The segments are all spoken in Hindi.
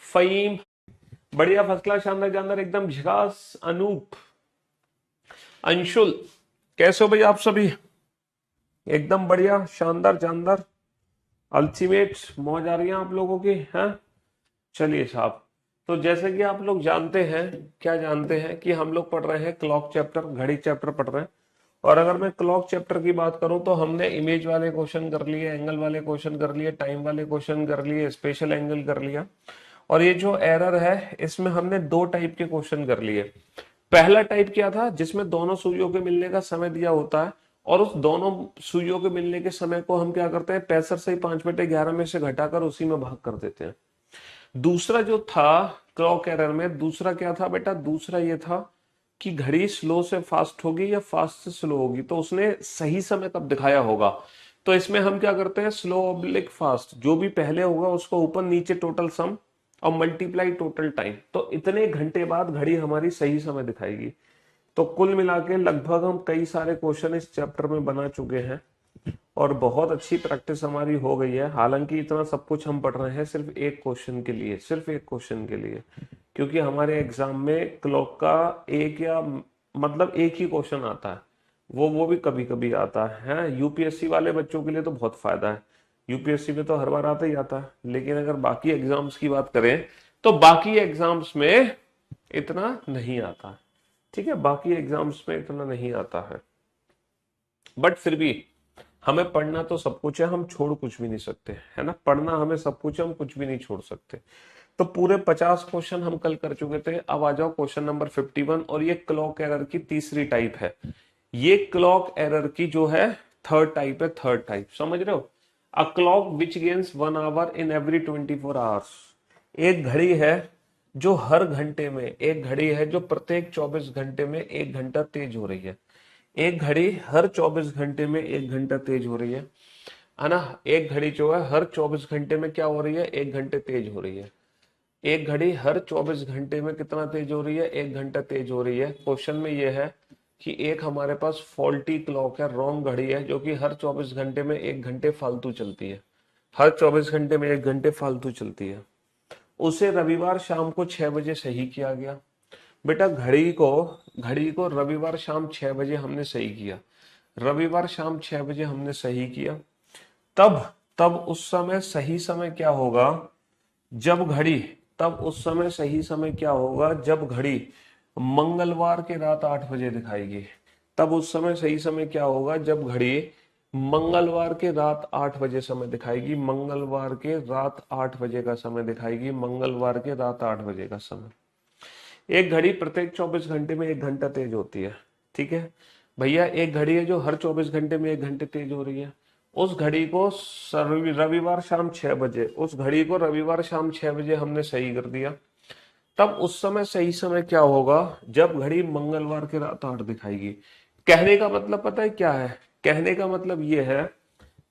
फहीम, बढ़िया, फर्स्ट क्लास, शानदार जानदार, एकदम झकास। अनूप, अंशुल, कैसे हो भाई आप सभी? एकदम बढ़िया, शानदार जानदार, अल्टीमेट, मौज आ रही है आप लोगों की, हैं? चलिए साहब। तो जैसे कि आप लोग जानते हैं, क्या जानते हैं कि हम लोग पढ़ रहे हैं क्लॉक चैप्टर, घड़ी चैप्टर पढ़ रहे हैं। और अगर मैं क्लॉक चैप्टर की बात करूं तो हमने इमेज वाले क्वेश्चन कर लिए, एंगल वाले क्वेश्चन कर लिए, टाइम वाले क्वेश्चन कर लिए, स्पेशल एंगल कर लिया। और ये जो एरर है इसमें हमने दो टाइप के क्वेश्चन कर लिए। पहला टाइप क्या था, जिसमें दोनों सुइयों के मिलने का समय दिया होता है और उस दोनों सुइयों के मिलने के समय को हम क्या करते हैं, 65 से 5/11 में से घटाकर उसी में भाग कर देते हैं। दूसरा जो था क्लॉक एरर में, दूसरा क्या था बेटा, दूसरा ये था कि घड़ी स्लो से फास्ट होगी या फास्ट से स्लो होगी, तो उसने सही समय कब दिखाया होगा। तो इसमें हम क्या करते हैं, स्लो ऑब्लिक फास्ट, जो भी पहले होगा उसको ऊपर नीचे टोटल सम और मल्टीप्लाई टोटल टाइम, तो इतने घंटे बाद घड़ी हमारी सही समय दिखाएगी। तो कुल मिला के लगभग हम कई सारे क्वेश्चन इस चैप्टर में बना चुके हैं और बहुत अच्छी प्रैक्टिस हमारी हो गई है। हालांकि इतना सब कुछ हम पढ़ रहे हैं सिर्फ एक क्वेश्चन के लिए, सिर्फ एक क्वेश्चन के लिए, क्योंकि हमारे एग्जाम में क्लॉक का एक या मतलब एक ही क्वेश्चन आता है। वो भी कभी कभी आता है। यूपीएससी वाले बच्चों के लिए तो बहुत फायदा है, यूपीएससी में तो हर बार आता ही आता है। लेकिन अगर बाकी एग्जाम्स की बात करें तो बाकी एग्जाम्स में इतना नहीं आता। ठीक है, बाकी एग्जाम्स में इतना नहीं आता है, बट फिर भी हमें पढ़ना तो सब कुछ है, हम छोड़ कुछ भी नहीं सकते, है ना। पढ़ना हमें सब कुछ है, हम कुछ भी नहीं छोड़ सकते। तो पूरे 50 क्वेश्चन हम कल कर चुके थे। अब आ जाओ क्वेश्चन नंबर 51, और ये क्लॉक एरर की तीसरी टाइप है। ये क्लॉक एरर की जो है थर्ड टाइप है, थर्ड टाइप, समझ रहे हो। A clock which gains 1 hour in every 24 hours. एक घड़ी है जो हर घंटे में, एक घड़ी है जो प्रत्येक 24 घंटे में 1 घंटा तेज हो रही है। एक घड़ी हर 24 घंटे में 1 घंटा तेज हो रही है ना। एक घड़ी जो है हर 24 घंटे में क्या हो रही है, 1 घंटे तेज हो रही है। एक घड़ी हर 24 घंटे में कितना तेज हो रही है, 1 घंटा तेज हो रही है। क्वेश्चन में यह है कि एक हमारे पास फॉल्टी क्लॉक है, रॉन्ग घड़ी है, जो कि हर 24 घंटे में 1 घंटे फालतू चलती है। हर 24 घंटे में 1 घंटे फालतू चलती है। उसे रविवार शाम को 6 बजे सही किया गया। बेटा घड़ी को रविवार शाम 6 बजे हमने सही किया। रविवार शाम 6 बजे हमने सही किया। तब तब उस समय सही समय क्या होगा, जब घड़ी तब उस समय सही समय क्या होगा जब घड़ी मंगलवार के रात 8 बजे दिखाएगी। तब उस समय सही समय क्या होगा जब घड़ी मंगलवार के रात 8 बजे समय दिखाएगी। मंगलवार के रात 8 बजे का समय दिखाएगी, मंगलवार के रात 8 बजे का समय। एक घड़ी प्रत्येक 24 घंटे में 1 घंटा तेज होती है। ठीक है भैया, एक घड़ी है जो हर 24 घंटे में 1 घंटे तेज हो रही है। उस घड़ी को रविवार शाम 6 बजे, उस घड़ी को रविवार शाम 6 बजे हमने सही कर दिया। तब उस समय सही समय क्या होगा जब घड़ी मंगलवार के रात 8 दिखाएगी। कहने का मतलब पता है क्या है, कहने का मतलब ये है,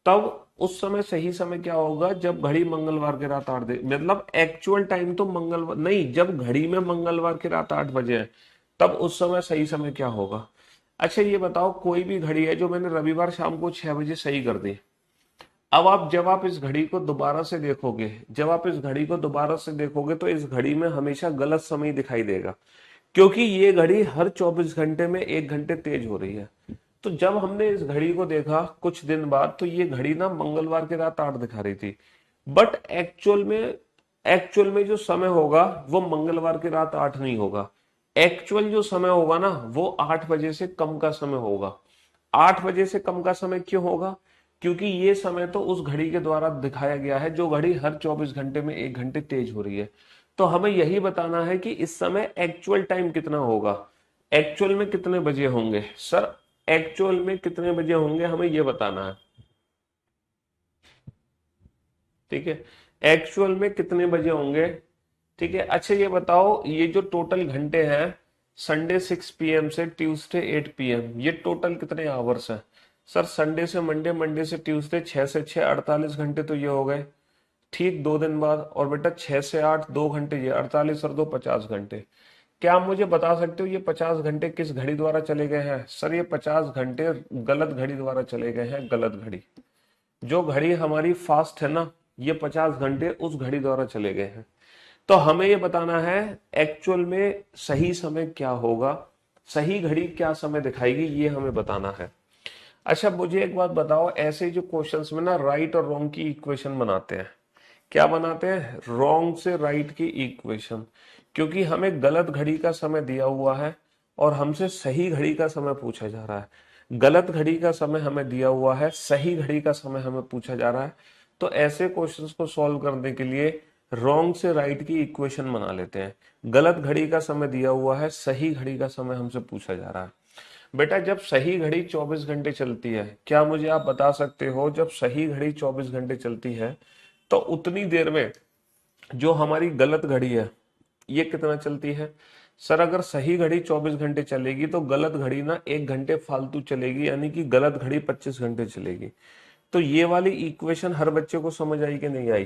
तब उस समय सही समय क्या होगा जब घड़ी मंगलवार के रात 8 दे, मतलब एक्चुअल टाइम तो मंगलवार नहीं, जब घड़ी में मंगलवार के रात 8 बजे है तब उस समय सही समय क्या होगा। अच्छा ये बताओ, कोई भी घड़ी है जो मैंने रविवार शाम को 6 बजे सही कर दी। अब आप जब आप इस घड़ी को दोबारा से देखोगे, जब आप इस घड़ी को दोबारा से देखोगे तो इस घड़ी में हमेशा गलत समय दिखाई देगा, क्योंकि ये घड़ी हर 24 घंटे में 1 घंटे तेज हो रही है। तो जब हमने इस घड़ी को देखा कुछ दिन बाद, तो ये घड़ी ना मंगलवार की रात 8 दिखा रही थी। बट एक्चुअल में जो समय होगा वो मंगलवार की रात 8 नहीं होगा। एक्चुअल जो समय होगा ना वो 8 बजे से कम का समय होगा। 8 बजे से कम का समय क्यों होगा, क्योंकि ये समय तो उस घड़ी के द्वारा दिखाया गया है जो घड़ी हर 24 घंटे में 1 घंटे तेज हो रही है। तो हमें यही बताना है कि इस समय एक्चुअल टाइम कितना होगा, एक्चुअल में कितने बजे होंगे। सर एक्चुअल में कितने बजे होंगे हमें ये बताना है। ठीक है, एक्चुअल में कितने बजे होंगे। ठीक है, अच्छा ये बताओ, ये जो टोटल घंटे हैं, संडे 6 PM से ट्यूसडे 8 PM, ये टोटल कितने आवर्स हैं। सर संडे से मंडे, मंडे से ट्यूसडे, 6 से 6 48 घंटे तो ये हो गए। ठीक 2 दिन बाद, और बेटा 6 से 8 2 घंटे, ये 48 और 2 50 घंटे। क्या आप मुझे बता सकते हो ये 50 घंटे किस घड़ी द्वारा चले गए हैं। सर ये 50 घंटे गलत घड़ी द्वारा चले गए हैं, गलत घड़ी। जो घड़ी हमारी फास्ट है ना, ये 50 घंटे उस घड़ी द्वारा चले गए हैं। तो हमें ये बताना है एक्चुअल में सही समय क्या होगा, सही घड़ी क्या समय दिखाएगी, ये हमें बताना है। अच्छा मुझे एक बात बताओ, ऐसे जो क्वेश्चंस में ना राइट और रॉन्ग की इक्वेशन बनाते हैं, क्या बनाते हैं, रॉन्ग से राइट की इक्वेशन, क्योंकि हमें गलत घड़ी का समय दिया हुआ है और हमसे सही घड़ी का समय पूछा जा रहा है। गलत घड़ी का समय हमें दिया हुआ है, सही घड़ी का समय हमें पूछा जा रहा है। तो ऐसे क्वेश्चंस को सॉल्व करने के लिए रॉन्ग से राइट की इक्वेशन बना लेते हैं। गलत घड़ी का समय दिया हुआ है, सही घड़ी का समय हमसे पूछा जा रहा है। बेटा जब सही घड़ी 24 घंटे चलती है, क्या मुझे आप बता सकते हो जब सही घड़ी 24 घंटे चलती है तो उतनी देर में जो हमारी गलत घड़ी है ये कितना चलती है? सर अगर सही घड़ी 24 घंटे चलेगी तो गलत घड़ी ना 1 घंटे फालतू चलेगी, यानी कि गलत घड़ी 25 घंटे चलेगी। तो ये वाली इक्वेशन हर बच्चे को समझ आई कि नहीं आई,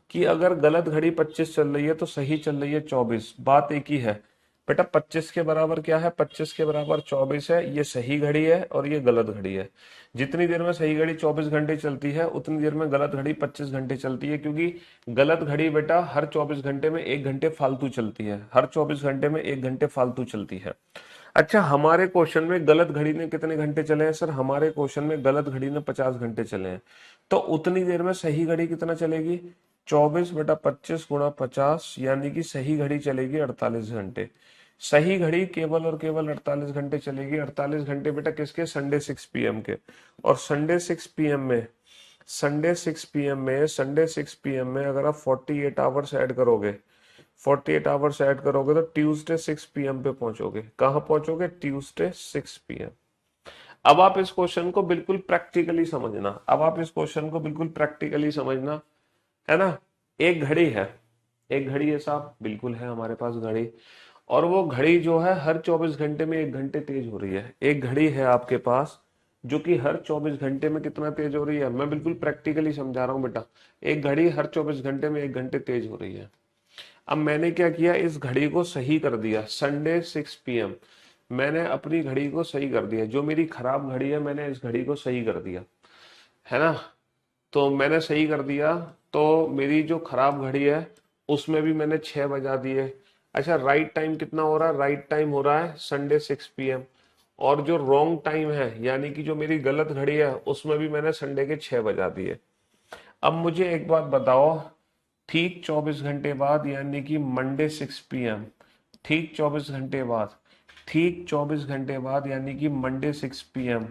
कि अगर गलत घड़ी 25 चल रही है तो सही चल रही है 24, बात एक ही है। बेटा 25 के बराबर क्या है, 25 के बराबर 24 है, ये सही घड़ी है और ये गलत घड़ी है। जितनी देर में सही घड़ी 24 घंटे चलती है उतनी देर में गलत घड़ी 25 घंटे चलती है, क्योंकि गलत घड़ी बेटा हर 24 घंटे में 1 घंटे फालतू चलती है, हर 24 घंटे में 1 घंटे फालतू चलती है। अच्छा हमारे क्वेश्चन में गलत घड़ी ने कितने घंटे चले हैं? सर हमारे क्वेश्चन में गलत घड़ी ने 50 घंटे चले हैं। तो उतनी देर में सही घड़ी कितना चलेगी? 24/25 × 50, यानी कि सही घड़ी चलेगी 48 घंटे। सही घड़ी केवल और केवल 48 घंटे चलेगी। 48 घंटे बेटा किसके? संडे 6 PM के। और संडे 6 PM में अगर आप 48 आवर्स ऐड करोगे, 48 आवर्स ऐड करोगे तो ट्यूसडे 6 PM पे पहुंचोगे। कहां पहुंचोगे? Tuesday 6 PM। अब आप इस क्वेश्चन को बिल्कुल प्रैक्टिकली समझना, अब आप इस क्वेश्चन को बिल्कुल प्रैक्टिकली समझना, है ना। एक घड़ी है, एक घड़ी है साहब, बिल्कुल है हमारे पास घड़ी, और वो घड़ी जो है हर 24 घंटे में 1 घंटे तेज हो रही है। एक घड़ी है आपके पास जो कि हर 24 घंटे में कितना तेज हो रही है? मैं बिल्कुल प्रैक्टिकली समझा रहा हूँ बेटा। एक घड़ी हर 24 घंटे में 1 घंटे तेज हो रही है। अब मैंने क्या किया, इस घड़ी को सही कर दिया। संडे 6 PM मैंने अपनी घड़ी को सही कर दिया, जो मेरी खराब घड़ी है मैंने इस घड़ी को सही कर दिया, है ना। तो मैंने सही कर दिया, तो मेरी जो खराब घड़ी है उसमें भी मैंने 6 बजा दिए। अच्छा राइट टाइम कितना हो रहा है? राइट टाइम हो रहा है संडे 6 PM। और जो रॉन्ग टाइम है, यानी कि जो मेरी गलत घड़ी है, उसमें भी मैंने संडे के 6 बजा दिए। अब मुझे एक बात बताओ, ठीक 24 घंटे बाद यानी कि मंडे 6 PM, ठीक 24 घंटे बाद, ठीक 24 घंटे बाद यानी कि मंडे 6 PM,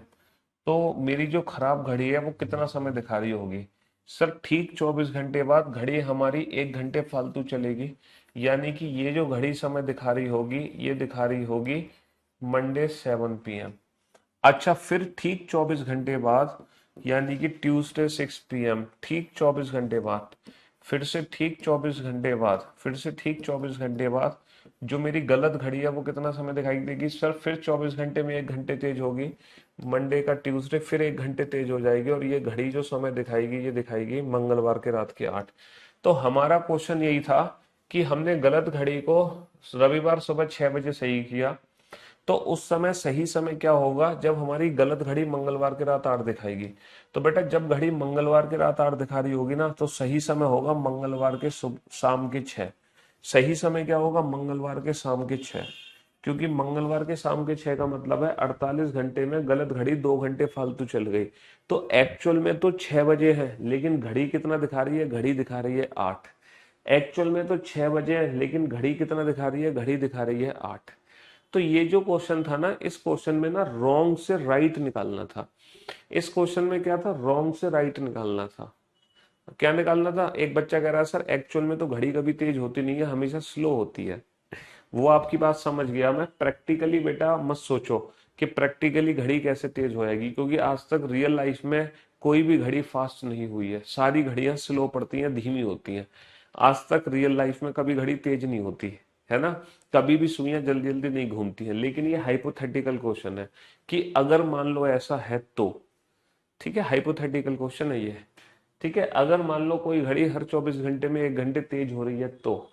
तो मेरी जो खराब घड़ी है वो कितना समय दिखा रही होगी? सर ठीक 24 घंटे बाद घड़ी हमारी 1 घंटे फालतू चलेगी, यानी कि ये जो घड़ी समय दिखा रही होगी ये दिखा रही होगी मंडे 7 PM। अच्छा फिर ठीक 24 घंटे बाद यानी कि ट्यूसडे 6 PM, ठीक 24 घंटे बाद, फिर से ठीक 24 घंटे बाद, फिर से ठीक 24 घंटे बाद जो मेरी गलत घड़ी है वो कितना समय दिखाई देगी? सर फिर 24 घंटे में 1 घंटे तेज होगी, मंडे का ट्यूसडे फिर 1 घंटे तेज हो जाएगी, और ये घड़ी जो समय दिखाएगी ये दिखाएगी मंगलवार के रात के 8। तो हमारा क्वेश्चन यही था कि हमने गलत घड़ी को रविवार सुबह 6 बजे सही किया, तो उस समय सही समय क्या होगा जब हमारी गलत घड़ी मंगलवार की रात 8 दिखाएगी। तो बेटा जब घड़ी मंगलवार की रात 8 दिखा रही होगी ना, तो सही समय होगा मंगलवार के शाम के 6। सही समय क्या होगा? मंगलवार के शाम के 6, क्योंकि मंगलवार के शाम के 6 का मतलब है 48 घंटे में गलत घड़ी 2 घंटे फालतू चल गई। तो एक्चुअल में तो 6 बजे है, लेकिन घड़ी कितना दिखा रही है? घड़ी दिखा रही है 8। एक्चुअल में तो 6 बजे है, लेकिन घड़ी कितना दिखा रही है? घड़ी दिखा रही है 8। तो ये जो क्वेश्चन था ना, इस क्वेश्चन में ना रॉन्ग से राइट निकालना था। इस क्वेश्चन में क्या था? रॉन्ग से राइट निकालना था। क्या निकालना था? एक बच्चा कह रहा है सर एक्चुअल में तो घड़ी कभी तेज होती नहीं है, हमेशा स्लो होती है। वो आपकी बात समझ गया मैं। प्रैक्टिकली बेटा मत सोचो कि प्रैक्टिकली घड़ी कैसे तेज होएगी, क्योंकि आज तक रियल लाइफ में कोई भी घड़ी फास्ट नहीं हुई है, सारी घड़ियां स्लो पड़ती हैं, धीमी होती हैं। आज तक रियल लाइफ में कभी घड़ी तेज नहीं होती है ना, कभी भी सुइयां जल्दी जल्दी नहीं घूमती हैं। लेकिन ये हाइपोथेटिकल क्वेश्चन है कि अगर मान लो ऐसा है तो, ठीक है, हाइपोथेटिकल क्वेश्चन है ये। ठीक है, अगर मान लो कोई घड़ी हर 24 घंटे में 1 घंटे तेज हो रही है, तो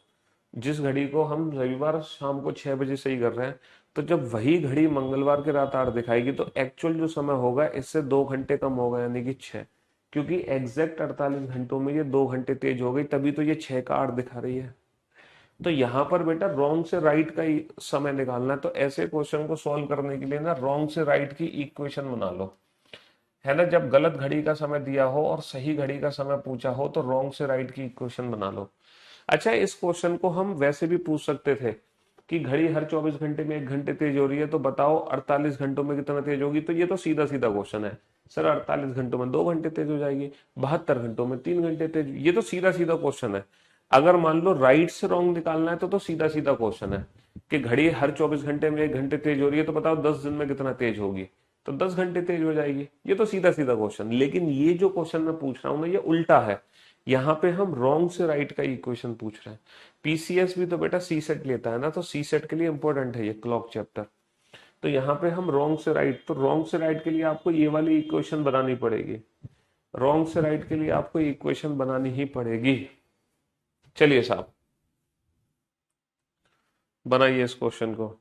जिस घड़ी को हम रविवार शाम को 6 बजे सही कर रहे हैं, तो जब वही घड़ी मंगलवार की रात 8 दिखाएगी तो एक्चुअल जो समय होगा इससे 2 घंटे कम होगा, यानी कि 6। क्योंकि एग्जैक्ट 48 घंटों में ये 2 घंटे तेज हो गई, तभी तो ये 6 का 8 दिखा रही है। तो यहाँ पर बेटा रॉन्ग से राइट का ही समय निकालना है। तो ऐसे क्वेश्चन को सॉल्व करने के लिए ना रॉन्ग से राइट की इक्वेशन बना लो, है ना। जब गलत घड़ी का समय दिया हो और सही घड़ी का समय पूछा हो तो रॉन्ग से राइट की इक्वेशन बना लो। अच्छा, इस क्वेश्चन को हम वैसे भी पूछ सकते थे कि घड़ी हर 24 घंटे में 1 घंटे तेज हो रही है, तो बताओ 48 घंटों में कितना तेज होगी। तो ये तो सीधा सीधा क्वेश्चन है सर, 48 घंटों में 2 घंटे तेज हो जाएगी, 72 घंटों में 3 घंटे तेज। ये तो सीधा सीधा क्वेश्चन है। अगर मान लो राइट से रॉन्ग निकालना है तो सीधा सीधा क्वेश्चन है कि घड़ी हर 24 घंटे में 1 घंटे तेज हो रही है, तो बताओ 10 दिन में कितना तेज होगी। तो 10 घंटे तेज हो जाएगी। ये तो सीधा सीधा क्वेश्चन। लेकिन ये जो क्वेश्चन मैं पूछ रहा हूं ना, ये उल्टा है। यहाँ पे हम रॉन्ग से राइट का इक्वेशन पूछ रहे हैं। पीसीएस भी तो बेटा सी सेट लेता है ना, तो सी सेट के लिए इंपॉर्टेंट है ये क्लॉक चैप्टर। तो यहाँ पे हम रॉन्ग से राइट, तो रॉन्ग से राइट के लिए आपको ये वाली इक्वेशन बनानी पड़ेगी। रॉन्ग से राइट के लिए आपको इक्वेशन बनानी ही पड़ेगी। चलिए साहब, बनाइए इस क्वेश्चन को।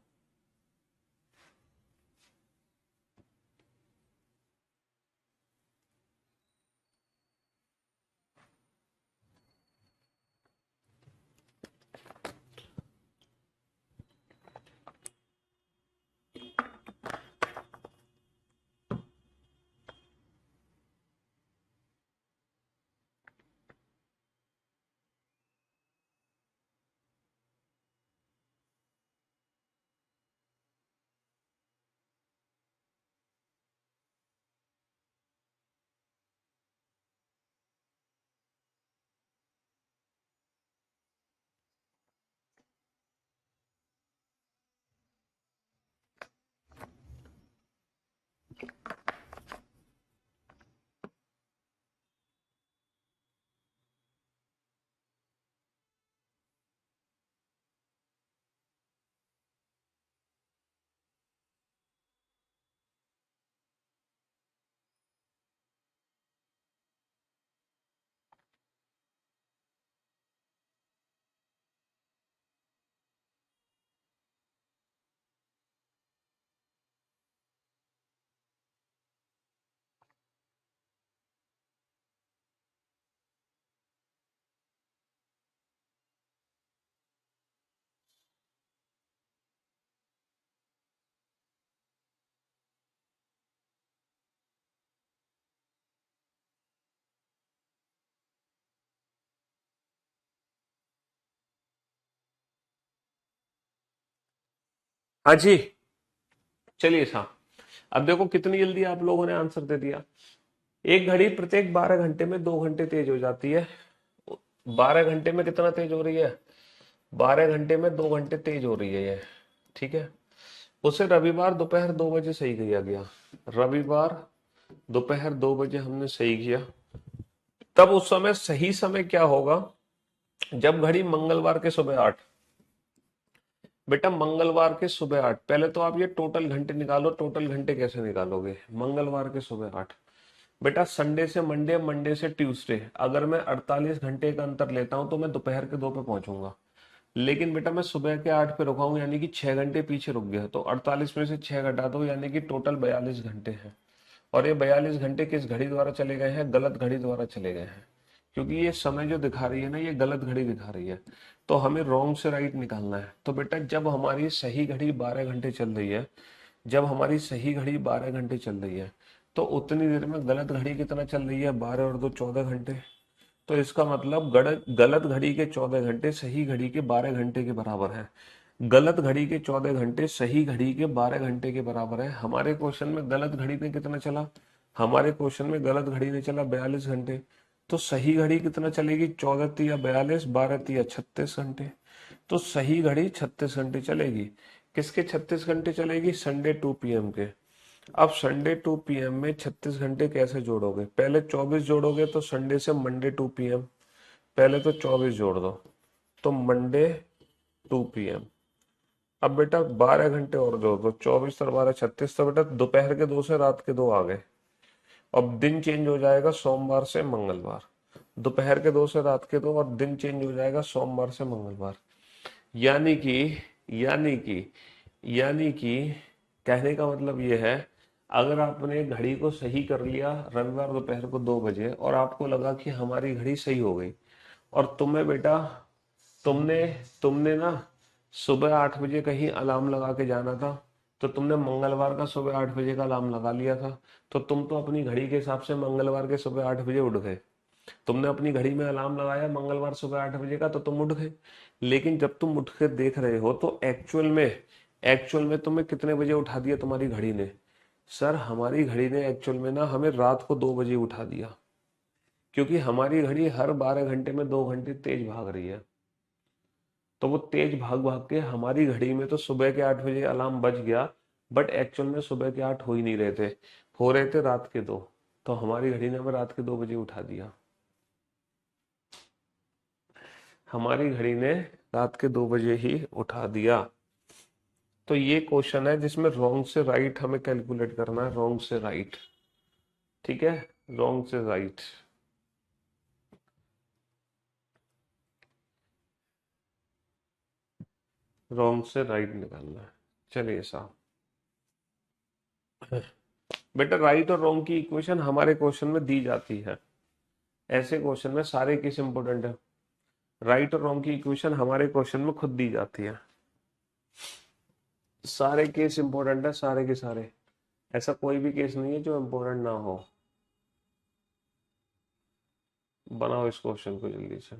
हाँ जी, चलिए साहब। अब देखो कितनी जल्दी आप लोगों ने आंसर दे दिया। एक घड़ी प्रत्येक 12 घंटे में 2 घंटे तेज हो जाती है। 12 घंटे में कितना तेज हो रही है? 12 घंटे में 2 घंटे तेज हो रही है ये। ठीक है। उसे रविवार दोपहर 2 बजे सही किया गया। रविवार दोपहर 2 बजे हमने सही किया। तब उस समय सही समय क्या होगा जब घड़ी मंगलवार के सुबह 8। बेटा मंगलवार के सुबह 8, पहले तो आप ये टोटल घंटे निकालो। टोटल घंटे कैसे निकालोगे? मंगलवार के सुबह 8। बेटा संडे से मंडे, मंडे से ट्यूसडे, अगर मैं 48 घंटे का अंतर लेता हूं तो मैं दोपहर के 2 पे पहुंचूंगा। लेकिन बेटा मैं सुबह के 8 पे रुका हूं, यानी कि 6 घंटे पीछे रुक गया। तो 48 में से 6 घटा दो, यानी कि टोटल 42 घंटे हैं। और ये 42 घंटे किस घड़ी द्वारा चले गए हैं? गलत घड़ी द्वारा चले गए हैं। क्योंकि ये समय जो दिखा रही है ना, ये गलत घड़ी दिखा रही है। तो हमें रॉन्ग से राइट निकालना है। तो बेटा जब हमारी सही घड़ी 12 घंटे चल रही है, जब हमारी सही घड़ी 12 घंटे चल रही है, तो उतनी देर में गलत घड़ी कितना चल रही है? 12 और 2 14 घंटे। तो इसका मतलब गलत घड़ी के 14 घंटे सही घड़ी के 12 घंटे के बराबर है। गलत घड़ी के 14 घंटे सही घड़ी के 12 घंटे के बराबर है। हमारे क्वेश्चन में गलत घड़ी ने कितना चला? हमारे क्वेश्चन में गलत घड़ी ने चला 42 घंटे। तो सही घड़ी कितना चलेगी? 14 × 42, 12 × 36 घंटे। तो सही घड़ी 36 घंटे चलेगी। किसके 36 घंटे चलेगी? संडे 2 PM के। अब संडे 2 PM में 36 घंटे कैसे जोड़ोगे? पहले 24 जोड़ोगे तो संडे से मंडे 2 PM। पहले तो 24 जोड़ दो, तो मंडे 2 PM। अब बेटा 12 घंटे और जोड़ दो, 24 और 12 36। तो बेटा दोपहर के 2 से रात के 2 आ गए। अब दिन चेंज हो जाएगा सोमवार से मंगलवार। दोपहर के 2 से रात के 2, और दिन चेंज हो जाएगा सोमवार से मंगलवार। यानी कि यानी कि यानी कि कहने का मतलब ये है, अगर आपने घड़ी को सही कर लिया रविवार दोपहर को 2 बजे, और आपको लगा कि हमारी घड़ी सही हो गई, और तुम्हें बेटा तुमने तुमने ना सुबह 8 बजे कहीं अलार्म लगा के जाना था, तो तुमने मंगलवार का सुबह 8 बजे का अलार्म लगा लिया था। तो तुम तो अपनी घड़ी के हिसाब से मंगलवार के सुबह 8 बजे उठ गए। तुमने अपनी घड़ी में अलार्म लगाया मंगलवार सुबह 8 बजे का, तो तुम उठ गए। लेकिन जब तुम उठ के देख रहे हो तो एक्चुअल में तुम्हें कितने बजे उठा दिया तुम्हारी घड़ी ने? सर, हमारी घड़ी ने एक्चुअल में ना हमें रात को 2 बजे उठा दिया, क्योंकि हमारी घड़ी हर 12 घंटे में 2 घंटे तेज भाग रही है। तो वो तेज भाग भाग के हमारी घड़ी में तो सुबह के 8 बजे अलार्म बज गया, बट एक्चुअल में सुबह के 8 हो ही नहीं रहे थे, हो रहे थे रात के 2। तो हमारी घड़ी ने हमें रात के 2 बजे उठा दिया। हमारी घड़ी ने रात के 2 बजे ही उठा दिया। तो ये क्वेश्चन है जिसमें रॉन्ग से राइट हमें कैलकुलेट करना है, रॉन्ग से राइट। ठीक है, रॉन्ग से राइट। रॉन्ग से राइट निकालना है। चलिए साहब, बेटा राइट और रॉन्ग की इक्वेशन हमारे क्वेश्चन में दी जाती है। ऐसे क्वेश्चन में सारे केस इंपॉर्टेंट है। राइट और रॉन्ग की इक्वेशन हमारे क्वेश्चन में खुद दी जाती है। सारे केस इंपॉर्टेंट है, सारे के सारे। ऐसा कोई भी केस नहीं है जो इंपॉर्टेंट ना हो। बनाओ इस क्वेश्चन को जल्दी से।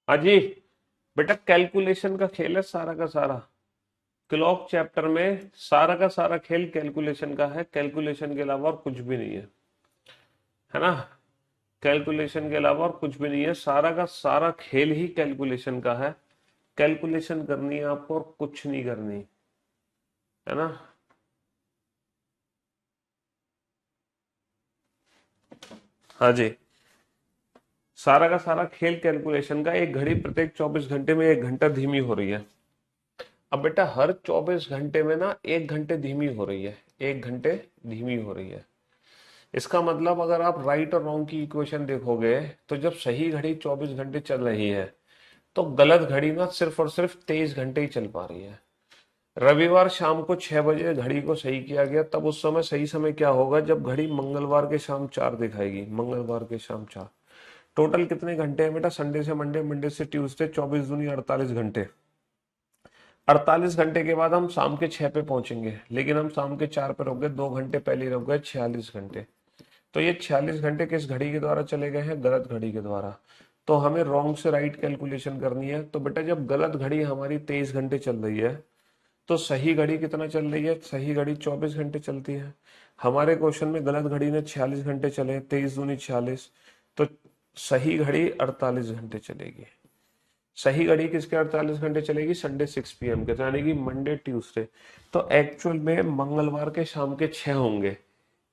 हाँ जी बेटा, कैलकुलेशन का खेल है सारा का सारा। क्लॉक चैप्टर में सारा का सारा खेल कैलकुलेशन का है, कैलकुलेशन के अलावा और कुछ भी नहीं है ना। कैलकुलेशन के अलावा और कुछ भी नहीं है, सारा का सारा खेल ही कैलकुलेशन का है। कैलकुलेशन करनी है आपको और कुछ नहीं करनी, है ना। हाँ जी, सारा का सारा खेल कैलकुलेशन का। एक घड़ी प्रत्येक 24 घंटे में 1 घंटा धीमी हो रही है। अब बेटा हर 24 घंटे में ना 1 घंटे धीमी हो रही है, 1 घंटे धीमी हो रही है। इसका मतलब अगर आप राइट और रॉन्ग की इक्वेशन देखोगे, तो जब सही घड़ी 24 घंटे चल रही है, तो गलत घड़ी ना सिर्फ और सिर्फ 23 घंटे ही चल पा रही है। रविवार शाम को 6 बजे घड़ी को सही किया गया, तब उस समय सही समय क्या होगा? जब घड़ी मंगलवार के शाम 4 दिखाएगी, मंगलवार के शाम 4। टोटल कितने घंटे हैं बेटा? संडे से मंडे, मंडे से ट्यूसडे, 24 दूनी 48 घंटे। 48 घंटे के बाद हम शाम के 6 पे पहुंचेंगे, लेकिन हम शाम के 4 पे रुक गए, 2 घंटे पहले ही रुक गए, 46 घंटे। तो ये 46 घंटे किस घड़ी के द्वारा चले गए हैं? गलत घड़ी के द्वारा। तो हमें रॉन्ग से राइट कैलकुलेशन करनी है। तो बेटा जब गलत घड़ी हमारी 23 घंटे चल रही है तो सही घड़ी कितना चल रही है? सही घड़ी 24 घंटे चलती है। हमारे क्वेश्चन में गलत घड़ी ने 46 घंटे चले, 23 दूनी 46, तो सही घड़ी 48 घंटे चलेगी। सही घड़ी किसके 48 घंटे चलेगी? संडे 6 PM के, तो यानी कि मंडे ट्यूसडे। तो एक्चुअल में मंगलवार के शाम के 6 होंगे,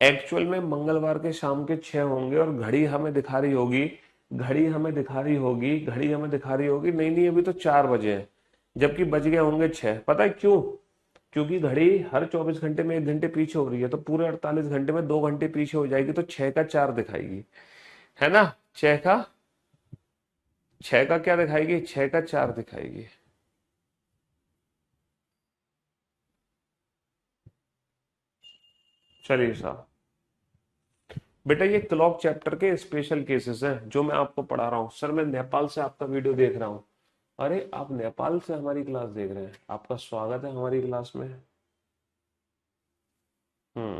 एक्चुअल में मंगलवार के शाम के 6 होंगे, और घड़ी हमें दिखा रही होगी, घड़ी हमें दिखा रही होगी, नहीं नहीं अभी तो 4 बजे हैं, जबकि बज गए होंगे 6। पता है क्यों? क्योंकि घड़ी हर 24 घंटे में 1 घंटे पीछे हो रही है, तो पूरे 48 घंटे में 2 घंटे पीछे हो जाएगी, तो 6 का 4 दिखाएगी, है ना? 6 का क्या दिखाएगी? 6 का 4 दिखाएगी। चलिए साहब, बेटा ये क्लॉक चैप्टर के स्पेशल केसेस हैं जो मैं आपको पढ़ा रहा हूँ। सर मैं नेपाल से आपका वीडियो देख रहा हूँ। अरे आप नेपाल से हमारी क्लास देख रहे हैं, आपका स्वागत है हमारी क्लास में। हम्म।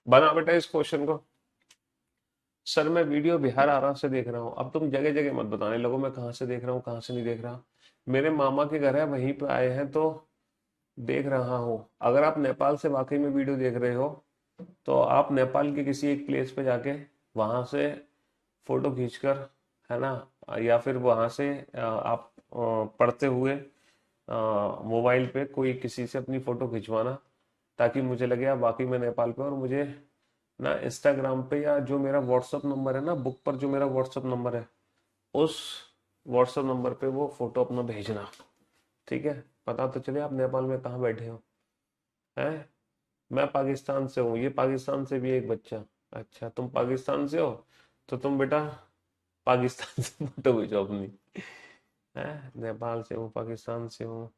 बना बेटा इस क्वेश्चन को। सर मैं वीडियो बिहार आरा से देख रहा हूँ। अब तुम जगह जगह मत बताने लगो मैं कहाँ से देख रहा हूँ कहाँ से नहीं देख रहा। मेरे मामा के घर है, वहीं पे आए हैं तो देख रहा हूँ। अगर आप नेपाल से वाकई में वीडियो देख रहे हो तो आप नेपाल के किसी एक प्लेस पे जाके वहां से फोटो खींचकर, है ना, या फिर वहां से आप पढ़ते हुए मोबाइल पे कोई किसी से अपनी फोटो खिंचवाना, ताकि मुझे लगे आप वाकई में नेपाल पे। और मुझे ना इंस्टाग्राम पे या जो मेरा व्हाट्सअप नंबर है ना, बुक पर जो मेरा व्हाट्सअप नंबर है, उस व्हाट्सअप नंबर पे वो फोटो अपना भेजना। ठीक है? पता तो चले आप नेपाल में कहाँ बैठे हो। हैं? मैं पाकिस्तान से हूँ, ये पाकिस्तान से भी एक बच्चा। अच्छा तुम पाकिस्तान से हो, तो तुम बेटा पाकिस्तान से फोटो भेजो अपनी। है? नेपाल से हूँ, पाकिस्तान से हूँ।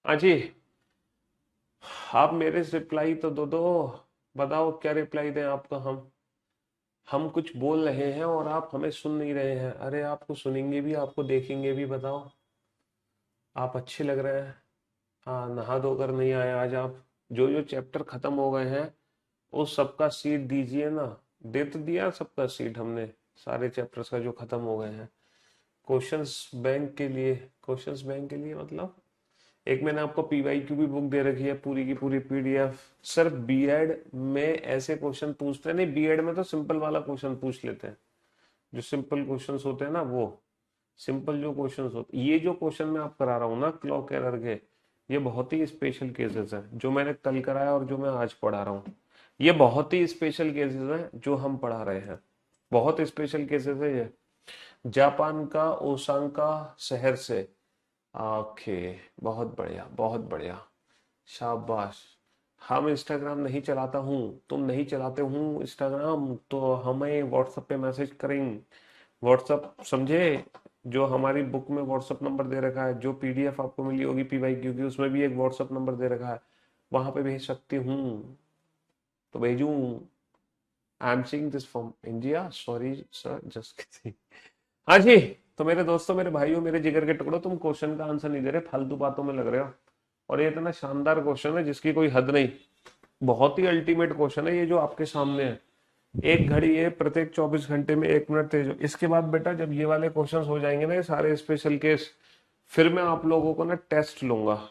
हाँ जी, आप मेरे से रिप्लाई तो दो दो। बताओ क्या रिप्लाई दें आपका। हम कुछ बोल रहे हैं और आप हमें सुन नहीं रहे हैं। अरे आपको सुनेंगे भी, आपको देखेंगे भी। बताओ, आप अच्छे लग रहे हैं। हाँ, नहा धोकर नहीं आए आज आप। जो जो चैप्टर खत्म हो गए हैं उस सबका सीट दीजिए ना। दे तो दिया सबका सीट हमने, सारे चैप्टर्स का जो खत्म हो गए हैं। क्वेश्चंस बैंक के लिए, क्वेश्चंस बैंक के लिए मतलब एक मैंने आपको पीवाईक्यू भी बुक दे रखी है, पूरी की पूरी पीडीएफ। सर बीएड में ऐसे क्वेश्चन पूछते हैं नहीं, बीएड में तो सिंपल वाला क्वेश्चन पूछ लेते हैं। जो सिंपल क्वेश्चंस होते हैं ना, वो सिंपल जो क्वेश्चंस होते, ये जो क्वेश्चन मैं आप करा रहा हूँ ना क्लॉक एरर के, ये बहुत ही स्पेशल केसेस हैं जो मैंने कल कराया और जो मैं आज पढ़ा रहा हूँ। ये बहुत ही स्पेशल केसेस हैं जो हम पढ़ा रहे हैं, बहुत स्पेशल केसेस है ये। जापान का ओसाका शहर से। ओके, बहुत बढ़िया बहुत बढ़िया। शाबाश। हम इंस्टाग्राम नहीं चलाता हूँ, तुम नहीं चलाते हूँ इंस्टाग्राम, तो हमें व्हाट्सएप पे मैसेज करें। व्हाट्सएप समझे, जो हमारी बुक में व्हाट्सएप नंबर दे रखा है, जो पीडीएफ आपको मिली होगी पीवाईक्यू की, उसमें भी एक व्हाट्सएप नंबर दे रखा है, वहां पे भेज सकती हूँ तो भेजूं। I am seeing this from India, sorry sir, just kidding. हाँ जी। तो मेरे दोस्तों, मेरे भाइयों, मेरे जिगर के टुकड़ों, तुम क्वेश्चन का आंसर नहीं दे रहे, फालतू बातों में लग रहे हो। और ये इतना शानदार क्वेश्चन है जिसकी कोई हद नहीं। बहुत ही अल्टीमेट क्वेश्चन है ये जो आपके सामने है। एक घड़ी है, प्रत्येक 24 घंटे में 1 मिनट तेज हो। इसके बाद बेटा जब ये वाले क्वेश्चंस हो जाएंगे ना, ये सारे स्पेशल केस, फिर मैं आप लोगों को ना टेस्ट लूंगा।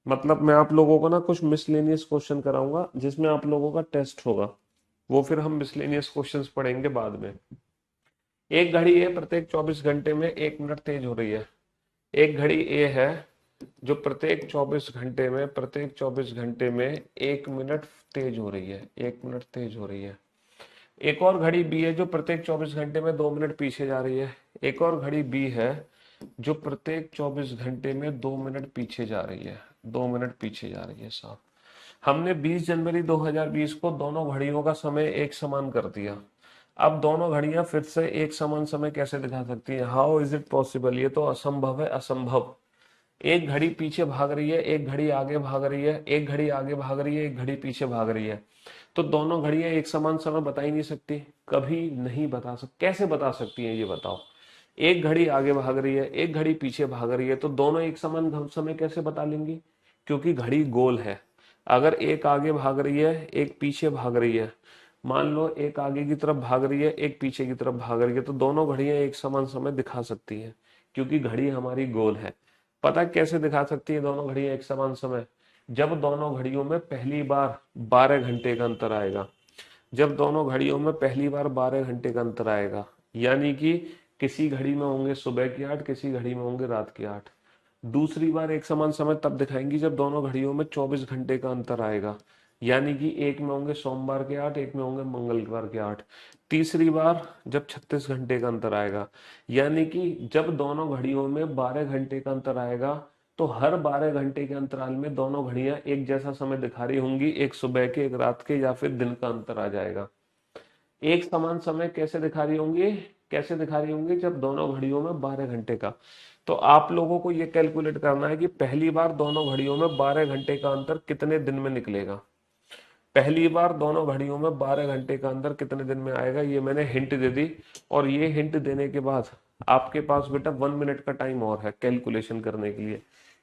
मतलब मैं आप लोगों को ना कुछ मिसलेनियस क्वेश्चन कराऊंगा जिसमें आप लोगों का टेस्ट होगा। वो फिर हम मिसलेनियस क्वेश्चंस पढ़ेंगे बाद में। एक घड़ी है, प्रत्येक 24 घंटे में 1 मिनट तेज हो रही है। एक घड़ी ए है जो प्रत्येक 24 घंटे में 1 मिनट तेज हो रही है, 1 मिनट तेज हो रही है। एक और घड़ी बी है जो प्रत्येक 24 घंटे में 2 मिनट पीछे जा रही है। एक और घड़ी बी है जो प्रत्येक 24 घंटे में 2 मिनट पीछे जा रही है, 2 मिनट पीछे जा रही है साहब। हमने 20 जनवरी 2020 को दोनों घड़ियों का समय एक समान कर दिया। अब दोनों घड़ियां फिर से एक समान समय कैसे दिखा सकती हैं? How is it possible? ये तो असंभव है, असंभव। एक घड़ी पीछे भाग रही है, एक घड़ी आगे भाग रही है, एक घड़ी आगे भाग रही है, एक घड़ी पीछे भाग रही है। तो दोनों घड़ियां एक समान समय बता ही नहीं सकती, कभी नहीं बता सकती। कैसे बता सकती हैं ये बताओ? एक घड़ी आगे भाग रही है, एक घड़ी पीछे भाग रही है, तो दोनों एक समान समय कैसे बता लेंगी? क्योंकि घड़ी गोल है। अगर एक आगे भाग रही है, एक पीछे भाग रही है, मान लो एक आगे की तरफ भाग रही है, एक पीछे की तरफ भाग रही है, तो दोनों घड़ियां एक समान समय दिखा सकती हैं क्योंकि घड़ी हमारी गोल है। पता कैसे दिखा सकती है दोनों घड़ियां एक समान समय? जब दोनों घड़ियों में पहली बार 12 घंटे का अंतर आएगा। जब दोनों घड़ियों में पहली बार 12 घंटे का अंतर आएगा, यानी कि किसी घड़ी में होंगे सुबह की 8, किसी घड़ी में होंगे रात की 8। दूसरी बार एक समान समय तब दिखाएंगी जब दोनों घड़ियों में 24 घंटे का अंतर आएगा, यानी कि एक में होंगे सोमवार के 8, एक में होंगे मंगलवार के 8। तीसरी बार जब 36 घंटे का अंतर आएगा, यानी कि जब दोनों घड़ियों में 12 घंटे का अंतर आएगा, तो हर 12 घंटे के अंतराल में दोनों घड़ियां एक जैसा समय दिखा रही होंगी, एक सुबह के, एक रात के, या फिर दिन का अंतर आ जाएगा। एक समान समय कैसे दिखा रही होंगी? कैसे दिखा रही होंगी? जब दोनों घड़ियों में 12 घंटे का। तो आप लोगों को ये कैलकुलेट करना है कि पहली बार दोनों घड़ियों में 12 घंटे का अंतर कितने दिन में निकलेगा। पहली बार दोनों घड़ियों में 12 घंटे का अंतर कितने दिन में आएगा, ये मैंने हिंट दे दी। और ये हिंट देने के बाद आपके पास बेटा 1 मिनट का टाइम और है कैलकुलेशन करने के लिए।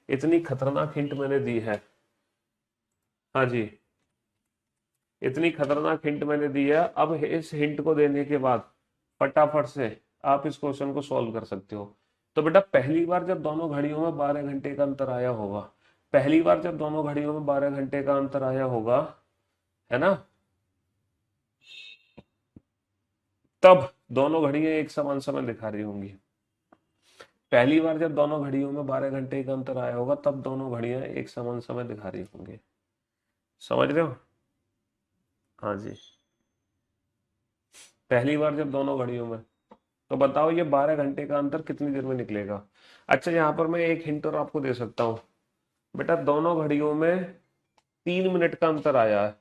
इतनी खतरनाक हिंट मैंने दी है। हाँ जी, इतनी खतरनाक हिंट मैंने दी है। अब इस हिंट को देने के बाद फटाफट से आप इस क्वेश्चन को सॉल्व कर सकते हो। तो बेटा पहली बार जब दोनों घड़ियों में 12 घंटे का अंतर आया होगा, पहली बार जब दोनों घड़ियों में 12 घंटे का अंतर आया होगा, है ना, तब दोनों घड़ियां एक समान समय दिखा रही होंगी। पहली बार जब दोनों घड़ियों में 12 घंटे का अंतर आया होगा, तब दोनों घड़ियां एक समान समय दिखा रही होंगी। समझ रहे हो? हाँ जी। पहली बार जब दोनों घड़ियों में, तो बताओ ये 12 घंटे का अंतर कितनी देर में निकलेगा? अच्छा, यहाँ पर मैं एक हिंट और आपको दे सकता हूँ। बेटा दोनों घड़ियों में 3 मिनट का अंतर आया है।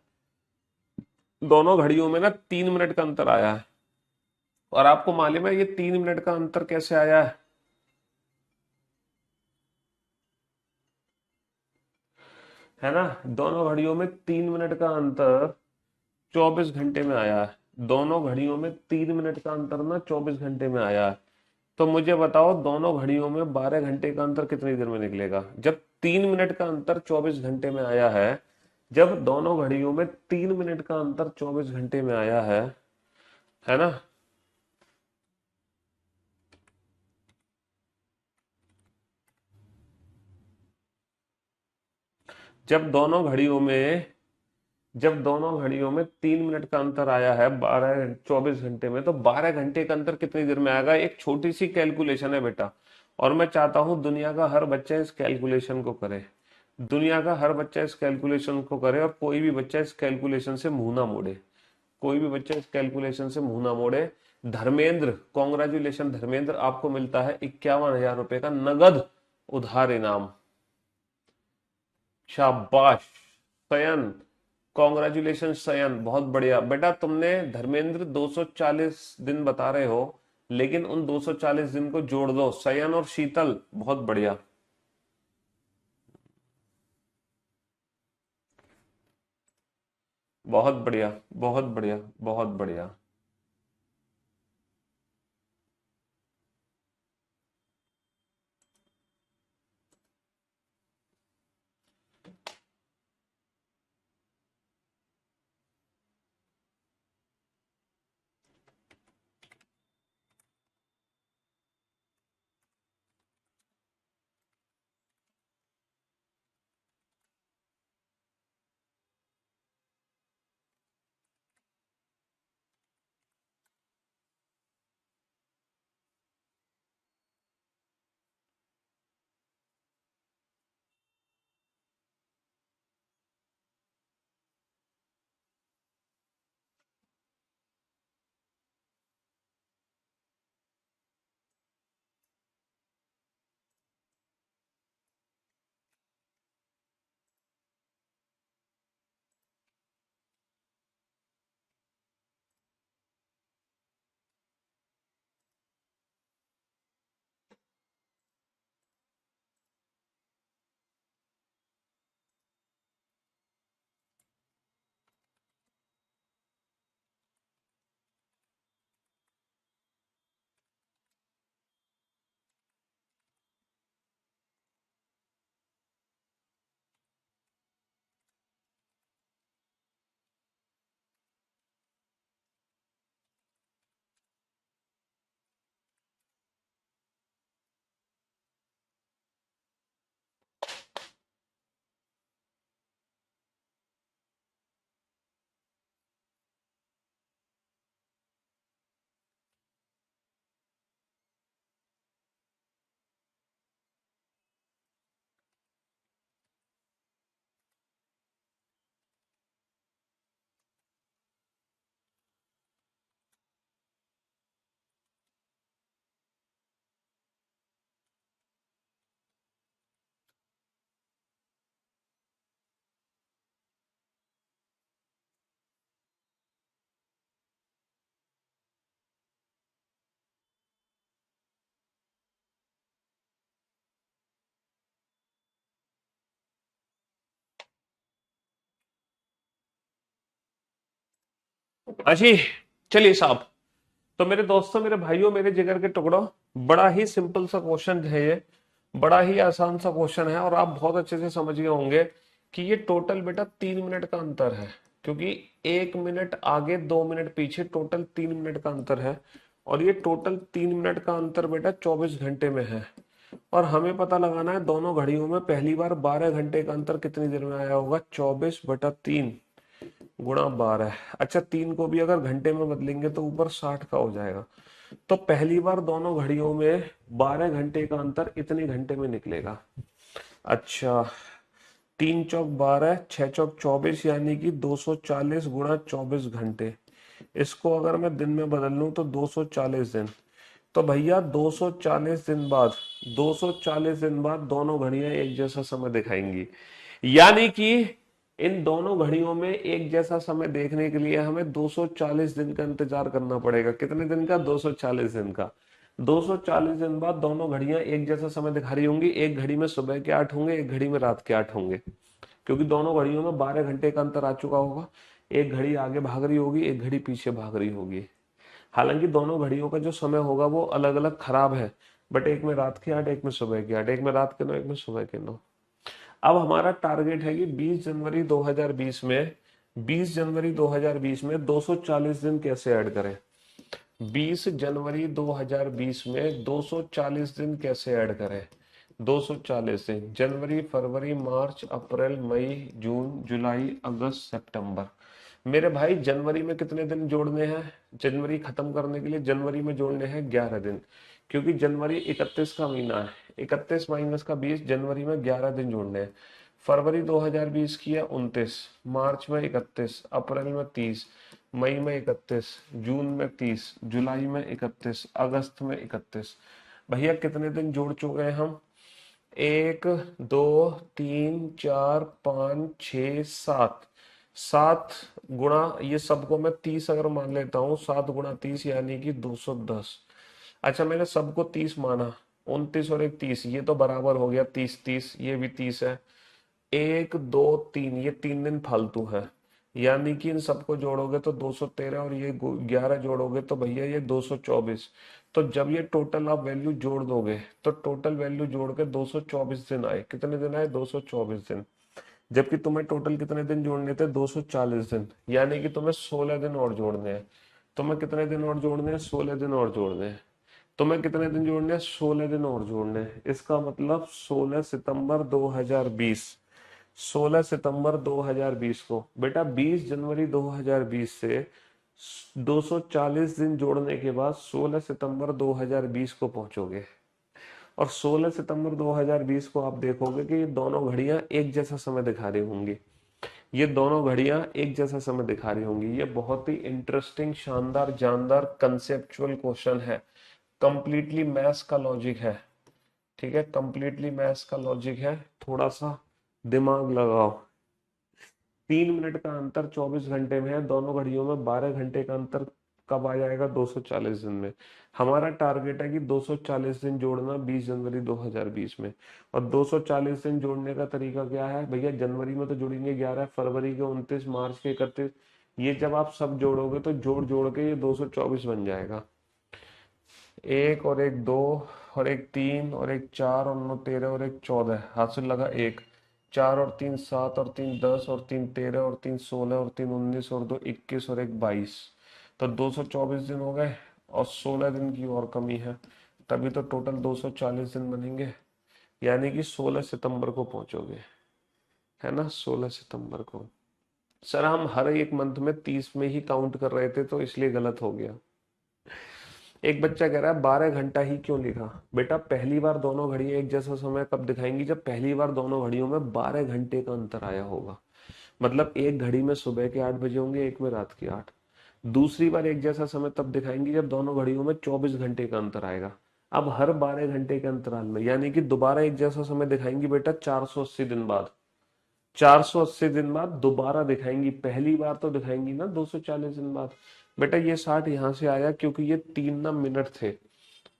दोनों घड़ियों में ना 3 मिनट का अंतर आया है। और आपको मालूम है ये 3 मिनट का अंतर कैसे आया है ना? दोनों घड़ियों में 3 मिनट का अंतर 24 घंटे में आया है। दोनों घड़ियों में 3 मिनट का अंतर ना 24 घंटे में आया है। तो मुझे बताओ दोनों घड़ियों में 12 घंटे का अंतर कितनी देर में निकलेगा? जब 3 मिनट का अंतर 24 घंटे में आया है, जब दोनों घड़ियों में 3 मिनट का अंतर 24 घंटे में आया है ना, जब दोनों घड़ियों में जब दोनों घड़ियों में 3 मिनट का अंतर आया है 24 घंटे में, तो 12 घंटे का अंतर कितनी देर में आएगा? एक छोटी सी कैलकुलेशन है बेटा, और मैं चाहता हूं दुनिया का हर बच्चा इस कैलकुलेशन को करे। दुनिया का हर बच्चा इस कैलकुलेशन को करे, और कोई भी बच्चा इस कैलकुलेशन से मुंह ना मोड़े। कोई भी बच्चा इस कैलकुलेशन से मुंह ना मोड़े। धर्मेंद्र, कॉन्ग्रेचुलेशन धर्मेंद्र, आपको मिलता है 51,000 रुपए का नगद उधार इनाम। शाबाश सयन, कॉन्ग्रेचुलेशन सयन, बहुत बढ़िया बेटा। तुमने धर्मेंद्र 240 दिन बता रहे हो, लेकिन उन 240 दिन को जोड़ दो। सयन और शीतल, बहुत बढ़िया। बहुत बढ़िया, बहुत बढ़िया, बहुत बढ़िया। अच्छी, चलिए साहब। तो मेरे दोस्तों, मेरे भाइयों, मेरे जिगर के टुकड़ों, बड़ा ही सिंपल सा क्वेश्चन है ये, बड़ा ही आसान सा क्वेश्चन है, और आप बहुत अच्छे से समझ गए होंगे कि ये टोटल बेटा 3 मिनट का अंतर है। क्योंकि 1 मिनट आगे 2 मिनट पीछे, टोटल 3 मिनट का अंतर है। और ये टोटल 3 मिनट का अंतर बेटा 24 घंटे में है। और हमें पता लगाना है दोनों घड़ियों में पहली बार 12 घंटे का अंतर कितनी देर में आया होगा। 24/3 गुणा 12। अच्छा, 3 को भी अगर घंटे में बदलेंगे तो ऊपर 60 का हो जाएगा। तो पहली बार दोनों घड़ियों में 12 घंटे का अंतर इतने घंटे में निकलेगा। अच्छा, 3 चौक 12, 6 चौक 24, यानी कि 240 गुणा 24 घंटे। इसको अगर मैं दिन में बदल लूं तो 240 दिन। तो भैया 240 दिन बाद, 240 दिन बाद दोनों घड़ियां एक जैसा समय दिखाएंगी। यानी कि इन दोनों घड़ियों में एक जैसा समय देखने के लिए हमें 240 दिन का इंतजार करना पड़ेगा। कितने दिन का? 240 दिन का। 240 दिन बाद दोनों घड़ियां एक जैसा समय दिखा रही होंगी। एक घड़ी में सुबह के 8 होंगे, एक घड़ी में रात के 8 होंगे, क्योंकि दोनों घड़ियों में 12 घंटे का अंतर आ चुका होगा। एक घड़ी आगे भाग रही होगी, एक घड़ी पीछे भाग रही होगी। हालांकि दोनों घड़ियों का जो समय होगा वो अलग अलग खराब है, बट एक में रात के 8, एक में सुबह के 8, एक में रात के 9, एक में सुबह के 9। अब हमारा टारगेट है कि 20 जनवरी 2020 में, 20 जनवरी 2020 में 240 दिन कैसे ऐड करें। 20 जनवरी 2020 में 240 दिन कैसे ऐड करें। 240 दिन, जनवरी, फरवरी, मार्च, अप्रैल, मई, जून, जुलाई, अगस्त, सितंबर। मेरे भाई जनवरी में कितने दिन जोड़ने हैं? जनवरी खत्म करने के लिए जनवरी में जोड़ने हैं 11 दिन, क्योंकि जनवरी 31 का महीना है। 31 माइनस का 20, जनवरी में 11 दिन जोड़ने हैं। फरवरी 2020 की है 29, मार्च में 31, अप्रैल में 30, मई में 31, जून में 30, जुलाई में 31, अगस्त में 31। भैया कितने दिन जोड़ चुके हैं हम? एक, दो, तीन, चार, पाँच, छ, सात। सात गुणा, ये सबको मैं 30 अगर मान लेता हूँ, 7 गुणा 30 यानी कि 210। अच्छा, मैंने सबको 30 माना, 29 और एक 30, ये तो बराबर हो गया 30 30, ये भी 30 है। एक, दो, तीन, ये 3 दिन फालतू है, यानी कि इन सबको जोड़ोगे तो 213, और ये 11 जोड़ोगे तो भैया ये 224। तो जब ये टोटल आप वैल्यू जोड़ दोगे तो टोटल वैल्यू जोड़ के 224 दिन आए। कितने दिन आए? 224 दिन। जबकि तुम्हें टोटल कितने दिन जोड़ने थे? 240 दिन, यानी कि तुम्हें 16 दिन और जोड़ने हैं। तुम्हें कितने दिन और जोड़ने हैं? 16 दिन और जोड़ने हैं। तुम्हें कितने दिन जोड़ने हैं? 16 दिन और जोड़ने हैं। इसका मतलब 16 सितंबर 2020। 16 सितंबर 2020 को बेटा 20 जनवरी 2020 से 240 दिन जोड़ने के बाद 16 सितंबर 2020 को पहुंचोगे। और 16 सितंबर 2020 को आप देखोगे कि ये दोनों घड़ियां एक जैसा समय दिखा रही होंगी। ये दोनों घड़ियां एक जैसा समय दिखा रही होंगी। ये बहुत ही इंटरेस्टिंग, शानदार, जानदार कंसेप्चुअल क्वेश्चन है। कंप्लीटली मैथ्स का लॉजिक है। ठीक है, कंप्लीटली मैथ्स का लॉजिक है। थोड़ा सा दिमाग लगाओ। 3 मिनट का अंतर 24 घंटे में है, दोनों घड़ियों में 12 घंटे का अंतर कब आ जाएगा? 240 दिन में। हमारा टारगेट है कि 240 दिन जोड़ना 20 जनवरी 2020 में। और 240 दिन जोड़ने का तरीका क्या है भैया? जनवरी में तो जुड़ेंगे 11, फरवरी के 29, मार्च के 31। ये जब आप सब जोड़ोगे तो जोड़ जोड़ के ये 224 बन जाएगा। एक और एक दो, और एक तीन, और एक चार, और 9 13, और एक 14, हाथ से लगा एक। 4 और 3 7, और 3 10, और 3 13, और 3 16, और 3 19, और 2 21, और एक 22। तो 224 दिन हो गए, और 16 दिन की और कमी है, तभी तो टोटल 240 दिन बनेंगे। यानी कि 16 सितंबर को पहुंचोगे, है ना? 16 सितंबर को। सर हम हर एक मंथ में 30 में ही काउंट कर रहे थे तो इसलिए गलत हो गया। एक बच्चा कह रहा है 12 घंटा ही क्यों लिखा? बेटा पहली बार दोनों घड़ियां एक जैसा समय कब दिखाएंगी? जब पहली बार दोनों घड़ियों में 12 घंटे का अंतर आया होगा। मतलब एक घड़ी में सुबह के 8 बजे होंगे, एक में रात के 8। दूसरी बार एक जैसा समय तब दिखाएंगी जब दोनों घड़ियों में 24 घंटे का अंतर आएगा। अब हर 12 घंटे के अंतराल में, यानी कि दोबारा एक जैसा समय दिखाएंगी बेटा 480 दिन बाद। 480 दिन बाद दोबारा दिखाएंगी। पहली बार तो दिखाएंगी ना 240 दिन बाद। बेटा ये 60 यहां से आया क्योंकि ये तीन ना मिनट थे।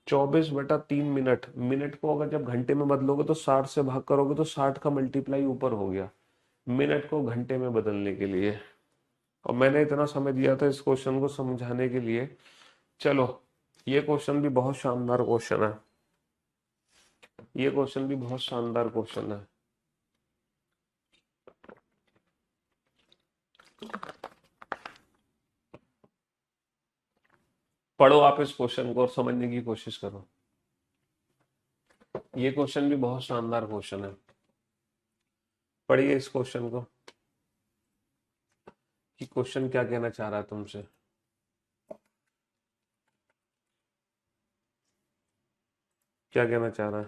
24/3 मिनट। मिनट को अगर जब घंटे में बदलोगे तो 60 से भाग करोगे तो 60 का मल्टीप्लाई ऊपर हो गया, मिनट को घंटे में बदलने के लिए। और मैंने इतना समय दिया था इस क्वेश्चन को समझाने के लिए। चलो, ये क्वेश्चन भी बहुत शानदार क्वेश्चन है। ये क्वेश्चन भी बहुत शानदार क्वेश्चन है। पढ़ो आप इस क्वेश्चन को और समझने की कोशिश करो। ये क्वेश्चन भी बहुत शानदार क्वेश्चन है। पढ़िए इस क्वेश्चन को कि क्वेश्चन क्या कहना चाह रहा है तुमसे। क्या कहना चाह रहा है?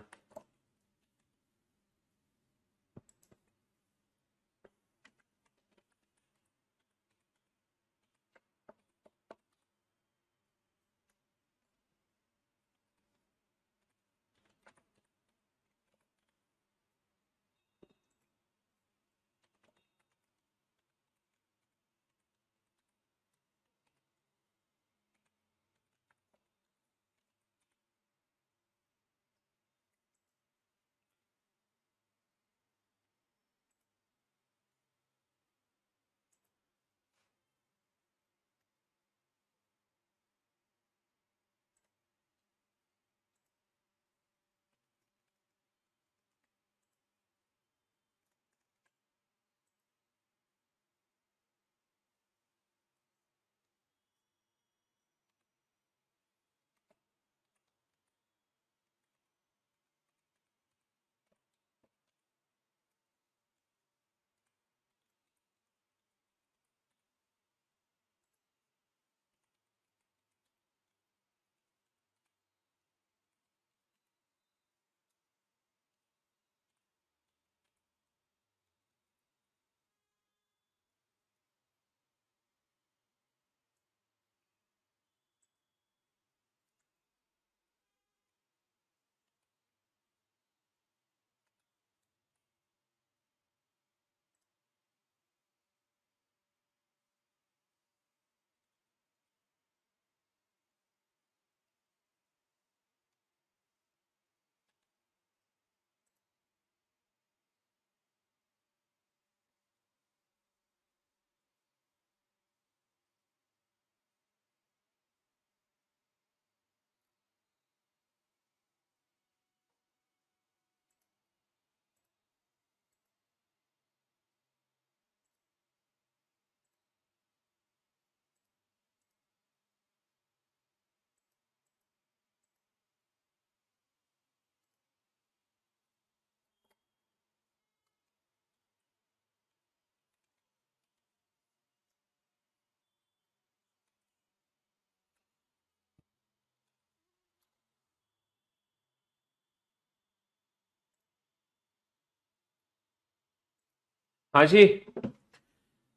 हाँ जी,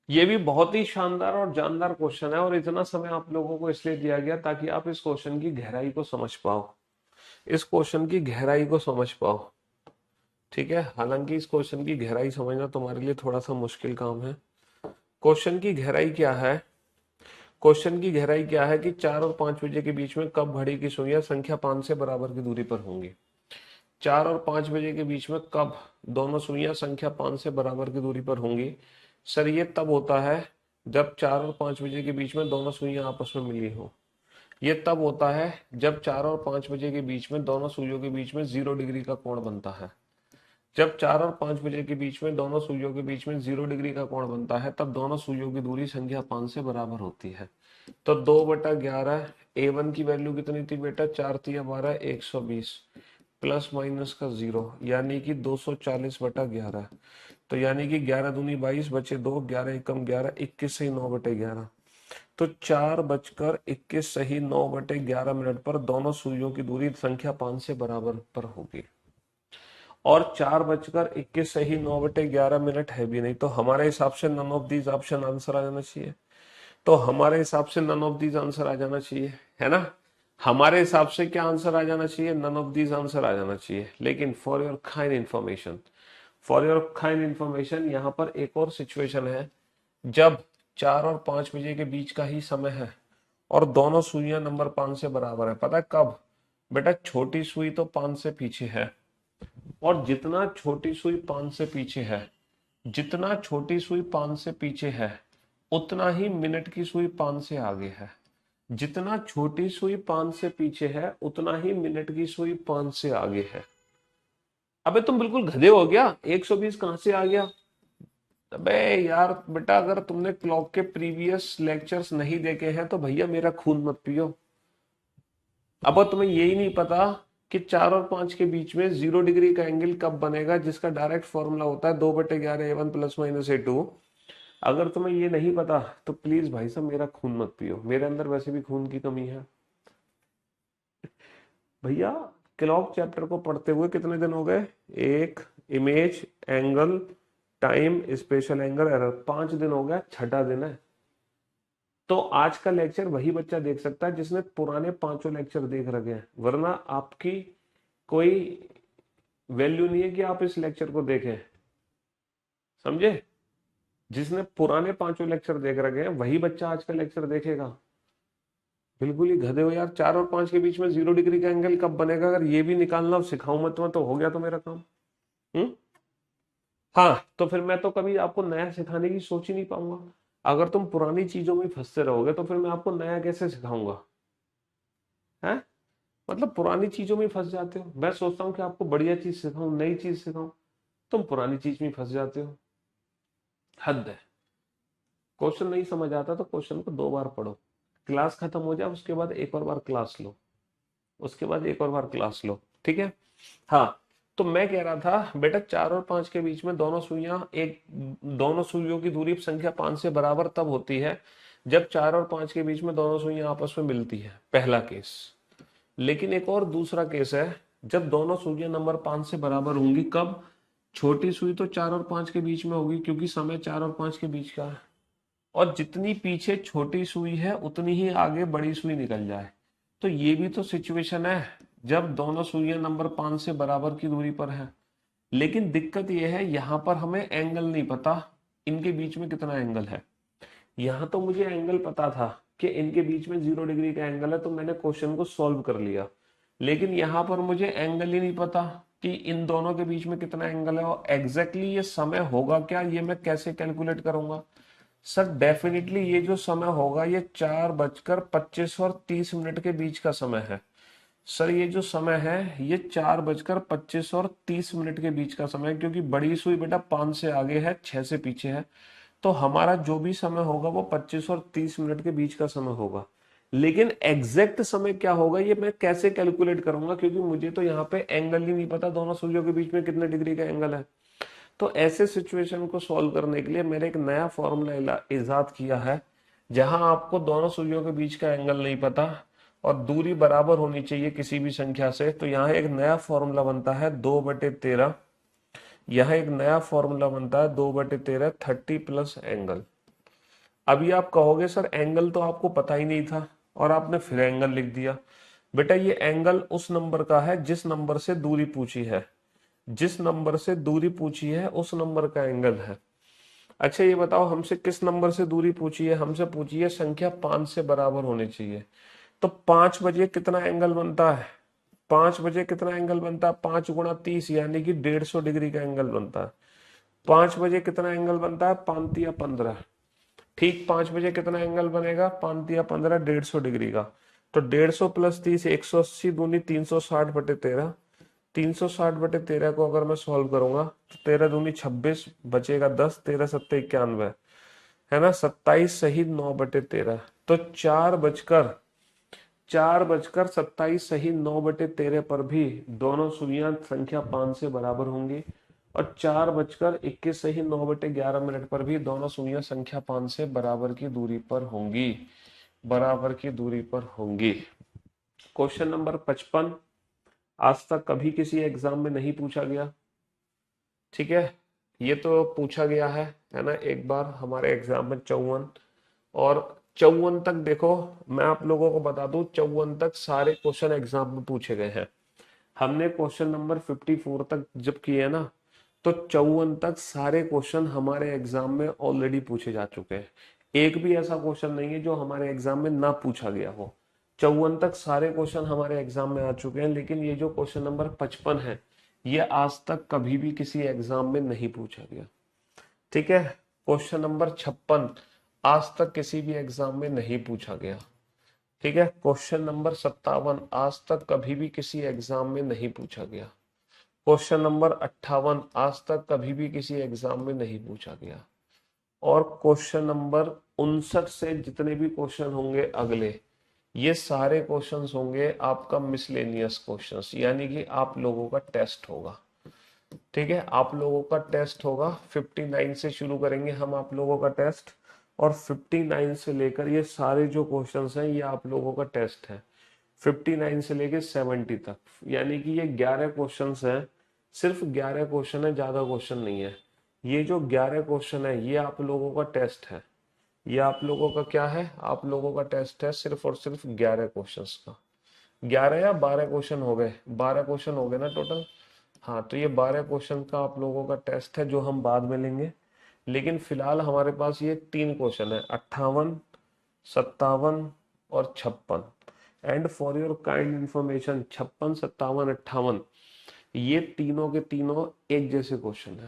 ये भी बहुत ही शानदार और जानदार क्वेश्चन है, और इतना समय आप लोगों को इसलिए दिया गया ताकि आप इस क्वेश्चन की गहराई को समझ पाओ, इस क्वेश्चन की गहराई को समझ पाओ। ठीक है, हालांकि इस क्वेश्चन की गहराई समझना तुम्हारे लिए थोड़ा सा मुश्किल काम है। क्वेश्चन की गहराई क्या है? क्वेश्चन की गहराई क्या है कि 4 और 5 बजे के बीच में कब घड़ी की सुइयां संख्या 5 से बराबर की दूरी पर होंगी? 4 और 5 बजे के बीच में कब दोनों सुइयां संख्या 5 से बराबर की दूरी पर होंगी? सर ये तब होता है जब 4 और 5 बजे के बीच में दोनों सुइयां आपस में मिली हो। ये तब होता है जब 4 और 5 बजे के बीच में दोनों सुइयों के बीच में 0 डिग्री का कोण बनता है। जब 4 और 5 बजे के बीच में दोनों सुइयों के बीच में 0 डिग्री का कोण बनता है, तब दोनों सुइयों की दूरी संख्या 5 से बराबर होती है। तो 2/11, A1 की वैल्यू कितनी थी बेटा? 4×3=12, 120, प्लस माइनस का 0, यानी कि 240/11। तो यानी कि 11×2=22, बचे 2, 11×1=11, 21 सही 9/11। तो 4:21 सही 9/11 पर दोनों सुइयों की दूरी संख्या 5 से बराबर पर होगी। और 4:21 सही 9/11 है भी नहीं, तो हमारे हिसाब से none of these option answer आ जाना चाहिए। तो हमारे हिसाब से नन ऑफ दीज आंसर आ जाना चाहिए, है ना? हमारे हिसाब से क्या आंसर आ जाना चाहिए? नन ऑफ दीज आंसर आ जाना चाहिए। लेकिन फॉर योर काइंड इंफॉर्मेशन यहाँ पर एक और सिचुएशन है, जब 4 और 5 बजे के बीच का ही समय है और दोनों सुइयां नंबर 5 से बराबर है। पता है कब? बेटा छोटी सुई तो 5 से पीछे है, और जितना छोटी सुई 5 से पीछे है, जितना छोटी सुई 5 से पीछे है, उतना ही मिनट की सुई 5 से आगे है। जितना छोटी सुई 5 से पीछे है, उतना ही मिनट की सुई 5 से आगे है। अबे तुम बिल्कुल गधे हो गया, 120 कहां से आ गया? अबे यार बेटा, अगर तुमने क्लॉक के प्रीवियस लेक्चर्स नहीं देखे हैं तो भैया मेरा खून मत पियो। अब तुम्हें यही नहीं पता कि 4 और 5 के बीच में 0 डिग्री का एंगल कब बनेगा, जिसका डायरेक्ट फॉर्मूला होता है 2/11 A1 प्लस माइनस A2। अगर तुम्हें ये नहीं पता तो प्लीज भाई साहब मेरा खून मत पियो, मेरे अंदर वैसे भी खून की कमी है। भैया क्लॉक चैप्टर को पढ़ते हुए कितने दिन हो गए? एक, image, angle, time, special angle, error, 5 दिन हो गया, छठा दिन है। तो आज का लेक्चर वही बच्चा देख सकता है जिसने पुराने 5 लेक्चर देख रखे हैं, वरना आपकी कोई वैल्यू नहीं है कि आप इस लेक्चर को देखें। समझे? जिसने पुराने 5 लेक्चर देख रखे हैं वही बच्चा आज का लेक्चर देखेगा। बिल्कुल ही गधे हो यार, 4 और 5 के बीच में 0 डिग्री का एंगल कब बनेगा, अगर ये भी निकालना सिखाऊं मत तो हो गया तो मेरा काम। हम्म। हाँ, तो फिर मैं तो कभी आपको नया सिखाने की सोच ही नहीं पाऊंगा। अगर तुम पुरानी चीजों में फंसते रहोगे तो फिर मैं आपको नया कैसे सिखाऊंगा? है? मतलब पुरानी चीजों में फंस जाते हो। मैं सोचता हूँ कि आपको बढ़िया चीज सिखाऊं, नई चीज सिखाऊं, तुम पुरानी चीज में फंस जाते हो। हद है। क्वेश्चन नहीं समझ आता तो क्वेश्चन को 2 बार पढ़ो, क्लास खत्म हो जाए उसके बाद एक और बार क्लास लो, उसके बाद एक और बार क्लास लो। ठीक है? हाँ, तो मैं कह रहा था बेटा 4 और 5 के बीच में दोनों सुइयों की दूरी संख्या 5 से बराबर तब होती है जब 4 और 5 के बीच में दोनों सुइयां आपस में मिलती है, पहला केस। लेकिन एक और दूसरा केस है, जब दोनों सुइयां नंबर 5 से बराबर होंगी। कब? छोटी सुई तो 4 और 5 के बीच में होगी क्योंकि समय 4 और 5 के बीच का है, और जितनी पीछे छोटी सुई है उतनी ही आगे बड़ी सुई निकल जाए। तो ये भी तो सिचुएशन है जब दोनों सुइयां नंबर 5 से बराबर की दूरी पर है। लेकिन दिक्कत यह है यहां पर हमें एंगल नहीं पता इनके बीच में कितना एंगल है। यहां तो मुझे एंगल पता था कि इनके बीच में 0 डिग्री का एंगल है, तो मैंने क्वेश्चन को सॉल्व कर लिया। लेकिन यहाँ पर मुझे एंगल ही नहीं पता कि इन दोनों के बीच में कितना एंगल है, और एग्जैक्टली ये समय होगा क्या, ये मैं कैसे कैलकुलेट करूंगा? सर डेफिनेटली ये जो समय होगा ये 4:25 और 30 के बीच का समय है। सर ये जो समय है ये 4:25 और 30 के बीच का समय है, क्योंकि बड़ी सुई बेटा 5 से आगे है, 6 से पीछे है। तो हमारा जो भी समय होगा वो 25 और 30 के बीच का समय होगा। लेकिन एग्जैक्ट समय क्या होगा ये मैं कैसे कैलकुलेट करूंगा, क्योंकि मुझे तो यहाँ पे एंगल ही नहीं पता दोनों सूर्यों के बीच में कितने डिग्री का एंगल है। तो ऐसे सिचुएशन को सॉल्व करने के लिए मैंने एक नया फॉर्मूला इजाद किया है, जहां आपको दोनों सूर्यों के बीच का एंगल नहीं पता और दूरी बराबर होनी चाहिए किसी भी संख्या से। तो यहाँ एक नया फॉर्मूला बनता है 2/13, यह एक नया फॉर्मूला बनता है 2/13 30 प्लस एंगल। अभी आप कहोगे सर एंगल तो आपको पता ही नहीं था और आपने फिर एंगल लिख दिया। बेटा ये एंगल उस नंबर का है जिस नंबर से दूरी पूछी है, जिस नंबर से दूरी पूछी है उस नंबर का एंगल है। अच्छा ये बताओ हमसे किस नंबर से दूरी पूछी है? हमसे पूछी है संख्या 5 से बराबर होनी चाहिए। तो 5 बजे कितना एंगल बनता है? 5 बजे कितना एंगल बनता है? 5 × 30 यानी कि 150 डिग्री का एंगल बनता है। 5 बजे कितना एंगल बनता है? 5×3 = 15। ठीक 5 बजे कितना एंगल बनेगा? 5×3 = 15, 150 डिग्री का। तो 150 + 30 180 दूनी 360/13। 360/13 को अगर मैं सॉल्व करूंगा तो 13 दूनी 26, बचेगा 10, 13×7 = 91, है ना। 27 सही 9/13। तो 4 बजकर 27 सही 9/13 पर भी दोनों सुइयां संख्या 5 से बराबर होंगी, और 4 बजकर 21 सही 9/11 पर भी दोनों सुइयां संख्या 5 से बराबर की दूरी पर होंगी, बराबर की दूरी पर होंगी। क्वेश्चन नंबर 55 आज तक कभी किसी एग्जाम में नहीं पूछा गया, ठीक है। ये तो पूछा गया है ना, एक बार हमारे एग्जाम में 54, और 54 तक देखो मैं आप लोगों को बता दूं 54 तक सारे क्वेश्चन एग्जाम में पूछे गए हैं। हमने क्वेश्चन नंबर 54 तक जब किए ना, तो 54 तक सारे क्वेश्चन हमारे एग्जाम में ऑलरेडी पूछे जा चुके हैं। एक भी ऐसा क्वेश्चन नहीं है जो हमारे एग्जाम में ना पूछा गया हो। 54 तक सारे क्वेश्चन हमारे एग्जाम में आ चुके हैं, लेकिन ये जो क्वेश्चन नंबर 55 है ये आज तक कभी भी किसी एग्जाम में नहीं पूछा गया, ठीक है। क्वेश्चन नंबर 56 आज तक किसी भी एग्जाम में नहीं पूछा गया, ठीक है। क्वेश्चन नंबर 57 आज तक कभी भी किसी एग्जाम में नहीं पूछा गया। क्वेश्चन नंबर 58 आज तक कभी भी किसी एग्जाम में नहीं पूछा गया। और क्वेश्चन नंबर 59 से जितने भी क्वेश्चन होंगे अगले, ये सारे क्वेश्चंस होंगे आपका मिसलेनियस क्वेश्चंस, यानी कि आप लोगों का टेस्ट होगा, ठीक है। आप लोगों का टेस्ट होगा 59 से शुरू करेंगे हम आप लोगों का टेस्ट, और 59 से लेकर ये सारे जो क्वेश्चंस हैं ये आप लोगों का टेस्ट है 59 से लेकर 70 तक, यानी कि ये 11 क्वेश्चंस हैं। सिर्फ 11 क्वेश्चन है, ज्यादा क्वेश्चन नहीं है। ये जो 11 क्वेश्चन है ये आप लोगों का टेस्ट है। ये आप लोगों का क्या है? आप लोगों का टेस्ट है सिर्फ और सिर्फ 11 क्वेश्चंस का। 11 या 12 क्वेश्चन हो गए? 12 क्वेश्चन हो गए ना टोटल। हाँ तो ये 12 क्वेश्चन का आप लोगों का टेस्ट है जो हम बाद में लेंगे। लेकिन फिलहाल हमारे पास ये 3 क्वेश्चन है, 58, 57 और 56। And for your kind information 56, 57, 58 ये तीनों के तीनों एक जैसे क्वेश्चन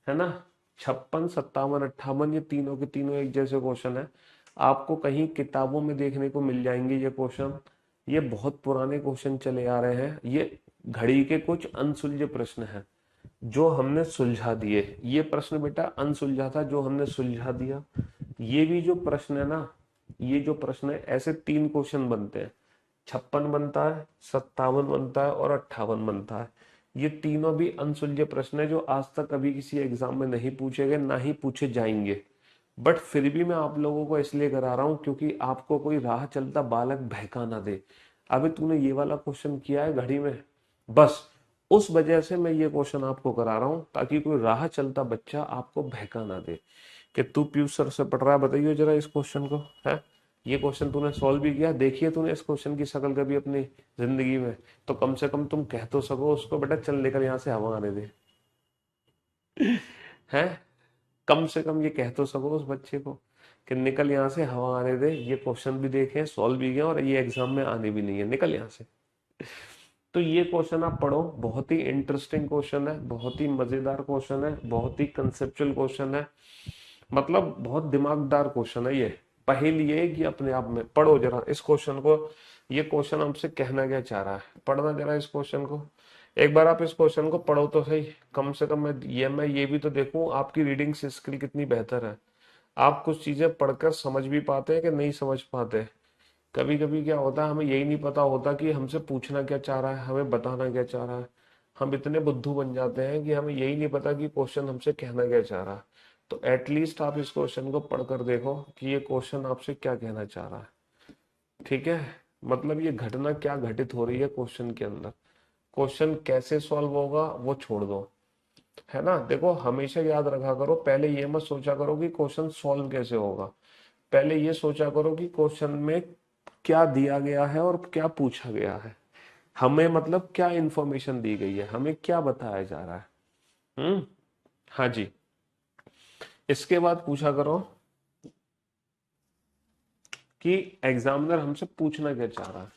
है ना। 56, 57, 58 ये तीनों के तीनों एक जैसे क्वेश्चन है। आपको कहीं किताबों में देखने को मिल जाएंगे ये क्वेश्चन। ये बहुत पुराने क्वेश्चन चले आ रहे हैं। ये घड़ी के कुछ अनसुलझे प्रश्न हैं जो हमने सुलझा दिए। ये प्रश्न बेटा अनसुलझा था जो हमने सुलझा दिया। ये भी जो प्रश्न है ना, ये जो प्रश्न है ऐसे 3 क्वेश्चन बनते हैं। 56 बनता है, 57 बनता है और 58 बनता है। ये तीनों भी अनसुलझे प्रश्न है जो आज तक कभी किसी एग्जाम में नहीं पूछे गए, ना ही पूछे जाएंगे। बट फिर भी मैं आप लोगों को इसलिए करा रहा हूं क्योंकि आपको कोई राह चलता बालक बहका ना दे। अभी तूने ये वाला क्वेश्चन किया है घड़ी में, बस उस वजह से मैं ये क्वेश्चन आपको करा रहा हूं ताकि कोई राह चलता बच्चा आपको बहका ना दे कि तू पीयूष सर से पढ़ रहा है, बताइए जरा इस क्वेश्चन को है। ये क्वेश्चन तूने सॉल्व भी किया, देखिए तूने इस क्वेश्चन की शक्ल कभी अपनी जिंदगी में, तो कम से कम तुम कह तो सको उसको बेटा चल लेकर यहाँ से हवा आने दे, है। कम से कम ये कह तो सको उस बच्चे को कि निकल यहाँ से हवा आने दे, ये क्वेश्चन भी देखे, सॉल्व भी किया और ये एग्जाम में आने भी नहीं है, निकल यहाँ से। तो ये क्वेश्चन आप पढ़ो, बहुत ही इंटरेस्टिंग क्वेश्चन है, बहुत ही मजेदार क्वेश्चन है, बहुत ही कंसेप्चुअल क्वेश्चन है, मतलब बहुत दिमागदार क्वेश्चन है ये। पहेली है कि अपने आप में पढ़ो जरा इस क्वेश्चन को। ये क्वेश्चन हमसे कहना क्या चाह रहा है, पढ़ना जरा इस क्वेश्चन को। एक बार आप इस क्वेश्चन को पढ़ो तो सही, कम से कम मैं ये भी तो देखूं आपकी रीडिंग स्किल कितनी बेहतर है। आप कुछ चीजें पढ़कर समझ भी पाते हैं कि नहीं समझ पाते। कभी कभी क्या होता है हमें यही नहीं पता होता कि हमसे पूछना क्या चाह रहा है, हमें बताना क्या चाह रहा है। हम इतने बुद्धू बन जाते हैं कि हमें यही नहीं पता कि क्वेश्चन हमसे कहना क्या चाह रहा है। तो एटलीस्ट आप इस क्वेश्चन को पढ़कर देखो कि ये क्वेश्चन आपसे क्या कहना चाह रहा है, ठीक है। मतलब ये घटना क्या घटित हो रही है क्वेश्चन के अंदर। क्वेश्चन कैसे सॉल्व होगा वो छोड़ दो, है ना। देखो हमेशा याद रखा करो, पहले ये मत सोचा करो कि क्वेश्चन सॉल्व कैसे होगा, पहले ये सोचा करो कि क्वेश्चन में क्या दिया गया है और क्या पूछा गया है, हमें मतलब क्या इंफॉर्मेशन दी गई है, हमें क्या बताया जा रहा है। हाँ जी। इसके बाद पूछा करो कि एग्जामिनर हमसे पूछना क्या चाह रहा है।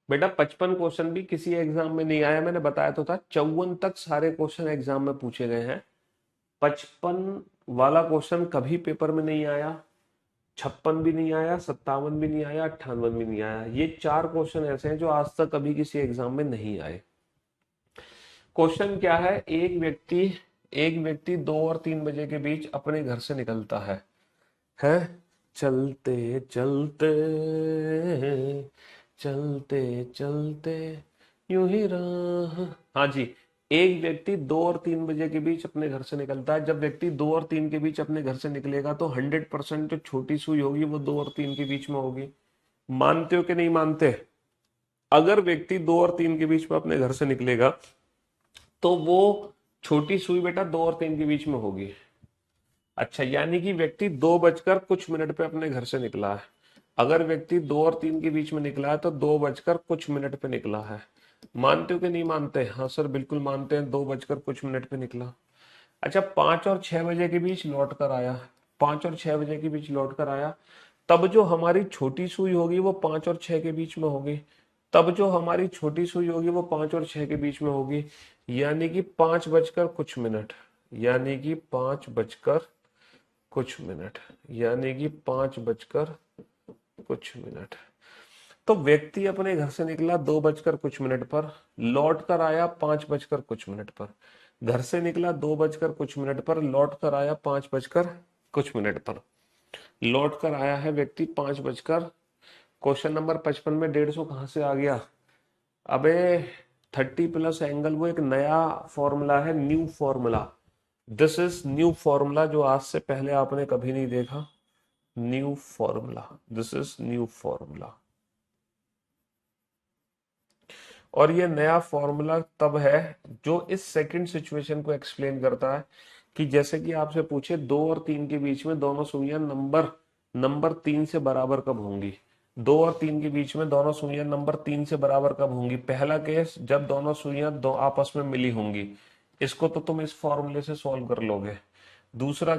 बेटा 55 क्वेश्चन भी किसी एग्जाम में नहीं आया, मैंने बताया तो था 54 तक सारे क्वेश्चन एग्जाम में पूछे गए हैं। 55 वाला क्वेश्चन कभी पेपर में नहीं आया, 56 भी नहीं आया, 57 भी नहीं आया, 58 भी नहीं आया। ये चार क्वेश्चन ऐसे हैं जो आज तक कभी किसी एग्जाम में नहीं आए। क्वेश्चन क्या है, एक व्यक्ति 2 और 3 बजे के बीच अपने घर से निकलता है चलते चलते चलते चलते यूं ही राह। हाँ जी। एक व्यक्ति 2 और 3 बजे के बीच अपने घर से निकलता है। जब व्यक्ति 2 और 3 के बीच अपने घर से निकलेगा तो 100% जो छोटी सुई होगी वो 2 और 3 के बीच में होगी। मानते हो कि नहीं मानते। अगर व्यक्ति 2 और 3 के बीच में अपने घर से निकलेगा तो वो छोटी सुई बेटा 2 और 3 के बीच में होगी। अच्छा, यानी कि व्यक्ति 2 बजकर कुछ मिनट पे अपने घर से निकला है। अगर व्यक्ति 2 और 3 के बीच में निकला है तो 2 बजकर कुछ मिनट पे निकला है। मानते हो कि नहीं मानते। हाँ सर बिल्कुल मानते हैं, 2 बजकर कुछ मिनट पे निकला। अच्छा, 5 और 6 बजे के बीच लौट कर आया, 5 और 6 बजे के बीच लौट कर आया, तब जो हमारी छोटी सुई होगी वो 5 और 6 के बीच में होगी। तब जो हमारी छोटी सुई होगी वो 5 और 6 के बीच में होगी। यानी कि 5 बजकर कुछ मिनट, यानी कि 5 बजकर कुछ मिनट, यानी कि 5 बजकर कुछ मिनट। तो व्यक्ति अपने घर से निकला 2 बजकर कुछ मिनट पर, लौट कर आया 5 बजकर कुछ मिनट पर। घर से निकला 2 बजकर कुछ मिनट पर, लौट कर आया 5 बजकर कुछ मिनट पर। लौट कर आया है व्यक्ति 5 बजकर। क्वेश्चन नंबर 55 में 150 कहाँ से आ गया। अबे 30 प्लस एंगल वो एक नया फॉर्मूला है, new formula. This is new formula जो आज से पहले आपने कभी नहीं देखा। New formula, this is new formula. और ये नया फॉर्मूला तब है जो इस सेकंड सिचुएशन को एक्सप्लेन करता है कि जैसे कि आपसे पूछे 2 और 3 के बीच में दोनों सुइयां नंबर नंबर 3 से बराबर कब होंगी। 2 और 3 के बीच में दोनों सुइयां नंबर 3 से बराबर कब होंगी। पहला केस जब दोनों सुइयां दो आपस में मिली होंगी, इसको तो तुम इस फॉर्मूले से सॉल्व कर लोगे। दूसरा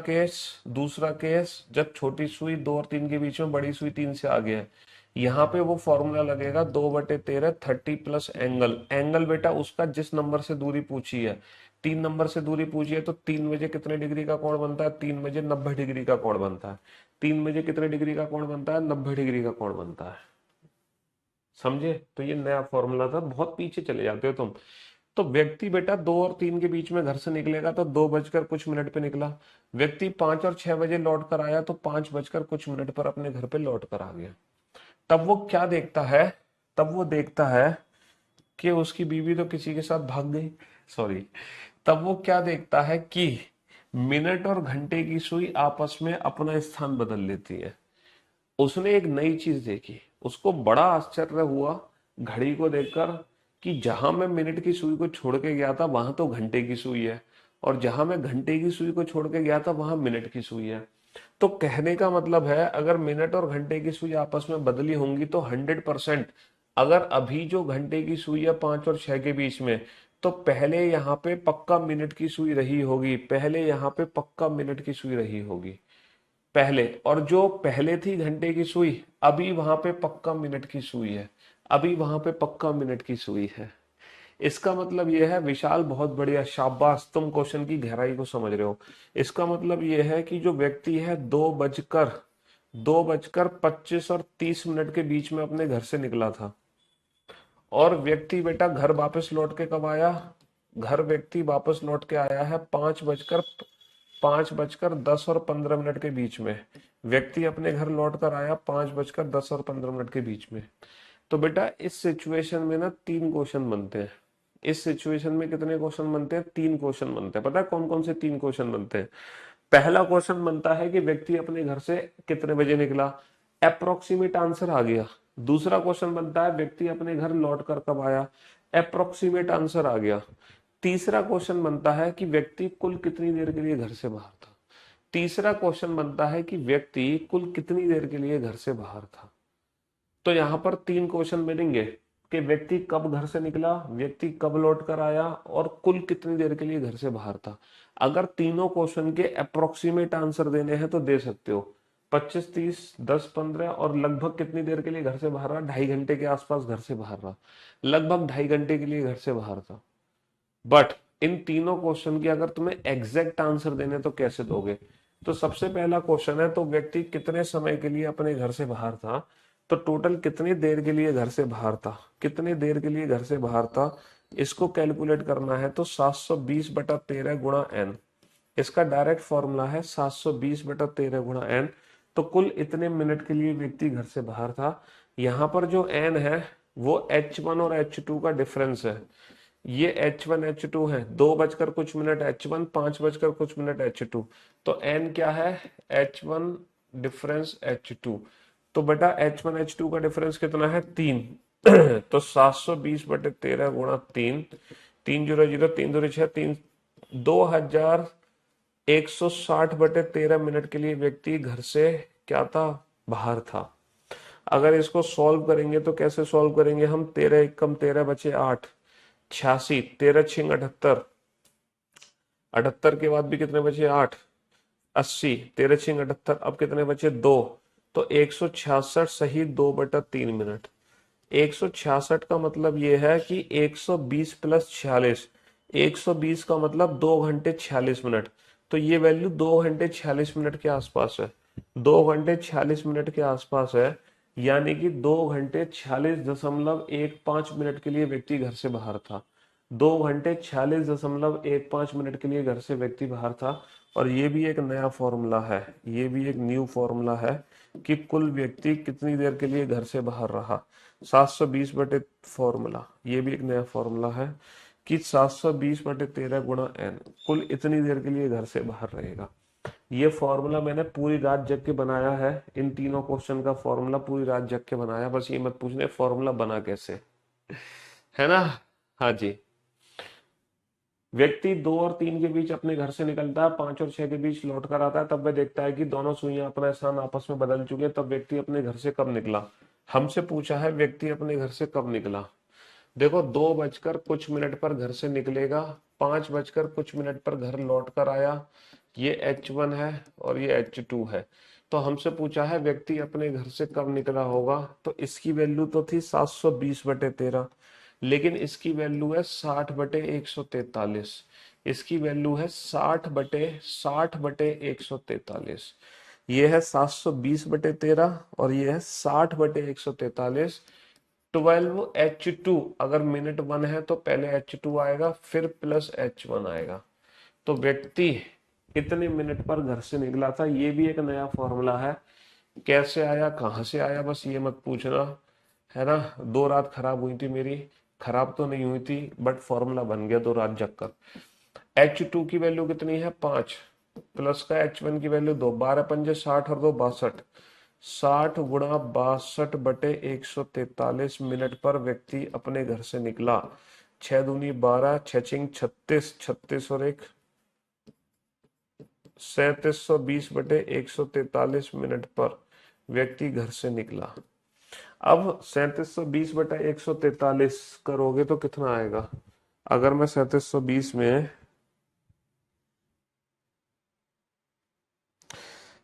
केस जब छोटी सुई 2 और 3 के बीच में, बड़ी सुई 3 से आगे है, यहाँ पे वो फॉर्मूला लगेगा 2/13 30 प्लस एंगल। एंगल बेटा उसका जिस नंबर से दूरी पूछी है, 3 नंबर से दूरी पूछी है तो 3 बजे कितने डिग्री का कोण बनता है, 3 बजे 90 डिग्री का कोण बनता है। 3 बजे कितने डिग्री का कोण बनता है, 90 डिग्री का कोण बनता है। समझे। तो ये नया फॉर्मूला था, बहुत पीछे चले जाते हो तुम। तो व्यक्ति बेटा 2 और 3 के बीच में घर से निकलेगा तो 2 बजकर कुछ मिनट पे निकला। व्यक्ति 5 और 6 बजे लौट कर आया तो 5 बजकर कुछ मिनट पर अपने घर पे लौट कर आ गया। तब वो क्या देखता है, तब वो देखता है कि उसकी बीवी तो किसी के साथ भाग गई। सॉरी। तब वो क्या देखता है कि मिनट और घंटे की सुई आपस में अपना स्थान बदल लेती है। उसने एक नई चीज देखी, उसको बड़ा आश्चर्य हुआ घड़ी को देखकर कि जहां मैं मिनट की सुई को छोड़ के गया था वहां तो घंटे की सुई है, और जहां मैं घंटे की सुई को छोड़ के गया था वहां मिनट की सुई है। तो कहने का मतलब है अगर मिनट और घंटे की सुई आपस में बदली होंगी तो 100%, अगर अभी जो घंटे की सुई है 5 और 6 के बीच में, तो पहले यहाँ पे पक्का मिनट की सुई रही होगी, पहले यहाँ पे पक्का मिनट की सुई रही होगी पहले। और जो पहले थी घंटे की सुई, अभी वहां पे पक्का मिनट की सुई है, अभी वहां पे पक्का मिनट की सुई है। इसका मतलब यह है, विशाल बहुत बढ़िया, शाबाश, तुम क्वेश्चन की गहराई को समझ रहे हो। इसका मतलब यह है कि जो व्यक्ति है 2 बजकर 25 और 30 मिनट के बीच में अपने घर से निकला था, और व्यक्ति बेटा घर वापस लौट के कब आया, घर व्यक्ति वापस लौट के आया है 5 बजकर 10 और 15 मिनट के बीच में। व्यक्ति अपने घर लौट कर आया 5 बजकर 10 और 15 मिनट के बीच में। तो बेटा इस सिचुएशन में ना 3 क्वेश्चन बनते हैं। इस सिचुएशन में कितने क्वेश्चन बनते हैं? 3 क्वेश्चन बनते हैं। पता है कौन कौन से 3 क्वेश्चन बनते हैं? पहला क्वेश्चन बनता है कि व्यक्ति अपने घर से कितने बजे निकला, अप्रोक्सीमेट आंसर आ गया। दूसरा क्वेश्चन बनता है व्यक्ति अपने घर लौट कर कब आया, अप्रोक्सीमेट आंसर आ गया। तीसरा क्वेश्चन बनता है कि व्यक्ति कुल कितनी देर के लिए घर से बाहर था। तीसरा क्वेश्चन बनता है कि व्यक्ति कुल कितनी देर के लिए घर से बाहर था। तो यहाँ पर 3 क्वेश्चन बनेंगे कि व्यक्ति कब घर से निकला, व्यक्ति कब लौट कर आया और कुल कितनी देर के लिए घर से बाहर था। अगर तीनों क्वेश्चन के अप्रोक्सीमेट आंसर देने हैं तो दे सकते हो 25, 30, 10, 15 और लगभग कितनी देर के लिए घर से बाहर रहा, 2.5 घंटे के आसपास घर से बाहर रहा, लगभग 2.5 घंटे के लिए घर से बाहर था। बट इन तीनों क्वेश्चन की अगर तुम्हें एग्जैक्ट आंसर देने तो कैसे दोगे? तो सबसे पहला क्वेश्चन है तो व्यक्ति कितने समय के लिए अपने घर से बाहर था, तो टोटल कितनी देर के लिए घर से बाहर था, कितने देर के लिए घर से बाहर था, इसको कैलकुलेट करना है। तो 720 बटा 13 गुणा एन, इसका डायरेक्ट फॉर्मूला है 720 बटा 13 गुणा एन। तो कुल इतने मिनट के लिए व्यक्ति घर से बाहर था। यहाँ पर जो एन है वो H1 और H2 का डिफरेंस है। ये H1 H2 है, 2 बजकर कुछ मिनट H1, 5 बजकर कुछ मिनट H2। तो n क्या है? H1 difference H2। तो बेटा H1 H2 का डिफरेंस कितना है? 3। तो 720 बटे 13 गुणा 3, 3 0 0 3 दूरी 6, 2160 बटे 13 मिनट के लिए व्यक्ति घर से क्या था? बाहर था। अगर इसको सॉल्व करेंगे तो कैसे सॉल्व करेंगे हम? 13 एक कम 13 बचे 8, 86, 13 छिंग 78, 78 के बाद भी कितने बचे? 8, 80, 13 छिंग 78, अब कितने बचे? 2। तो 166 सही 2/3 मिनट। 166 का मतलब ये है कि 120 प्लस 46, 120 का मतलब 2 घंटे 46 मिनट। तो ये वैल्यू 2 घंटे 46 मिनट के आसपास है, 2 घंटे 46 मिनट के आसपास है। यानी कि 2 घंटे 46.15 मिनट के लिए व्यक्ति घर से बाहर था। 2 घंटे 46.15 मिनट के लिए घर से व्यक्ति बाहर था। और ये भी एक नया फॉर्मूला है, ये भी एक न्यू फॉर्मूला है कि कुल व्यक्ति कितनी देर के लिए घर से बाहर रहा। 720 बटे फॉर्मूला, ये भी एक नया फॉर्मूला है कि 720 बटे 13 गुणा एन, कुल इतनी देर के लिए घर से बाहर रहेगा। ये फॉर्मूला मैंने पूरी रात जग के बनाया है। इन तीनों क्वेश्चन का फॉर्मूला पूरी रात जग के बनाया। बस ये मत पूछने फॉर्मूला बना कैसे, है ना? हाँ जी। व्यक्ति 2 और 3 के बीच अपने घर से निकलता है, 5 और 6 के बीच लौट कर आता है। तब वह देखता है कि दोनों सुइयां अपना स्थान आपस में बदल चुके हैं। तब व्यक्ति अपने घर से कब निकला? हमसे पूछा है व्यक्ति अपने घर से कब निकला। देखो 2 बजकर कुछ मिनट पर घर से निकलेगा, 5 बजकर कुछ मिनट पर घर लौट कर आया। ये H1 है और ये H2 है। तो हमसे पूछा है व्यक्ति अपने घर से कब निकला होगा। तो इसकी वैल्यू तो थी 720 बटे 13, लेकिन इसकी वैल्यू है 60 बटे 143। इसकी वैल्यू है 60 बटे 143। ये है 720 बटे 13 और ये है 60 बटे 143। 12H2, अगर मिनट 1 है तो पहले H2 आएगा फिर प्लस H1 आएगा। तो व्यक्ति कितने मिनट पर घर से निकला था, ये भी एक नया फॉर्मूला है। कैसे आया, कहाँ से आया, बस ये मत पूछना, है ना? 2 रात खराब हुई थी मेरी, खराब तो नहीं हुई थी बट फॉर्मूला बन गया 2 रात जग कर। H2 की वैल्यू कितनी है? 5, प्लस का H1 की वैल्यू 2, 12 पंजे 60 और 2 62, 60 गुणा 62 बटे 143 मिनट पर व्यक्ति अपने घर से निकला। 6 दूनी 12, 6 छिंग 36, 36 और 1 3720 बटे 143 मिनट पर व्यक्ति घर से निकला। अब 3720 बटा 143 करोगे तो कितना आएगा? अगर मैं 3720 में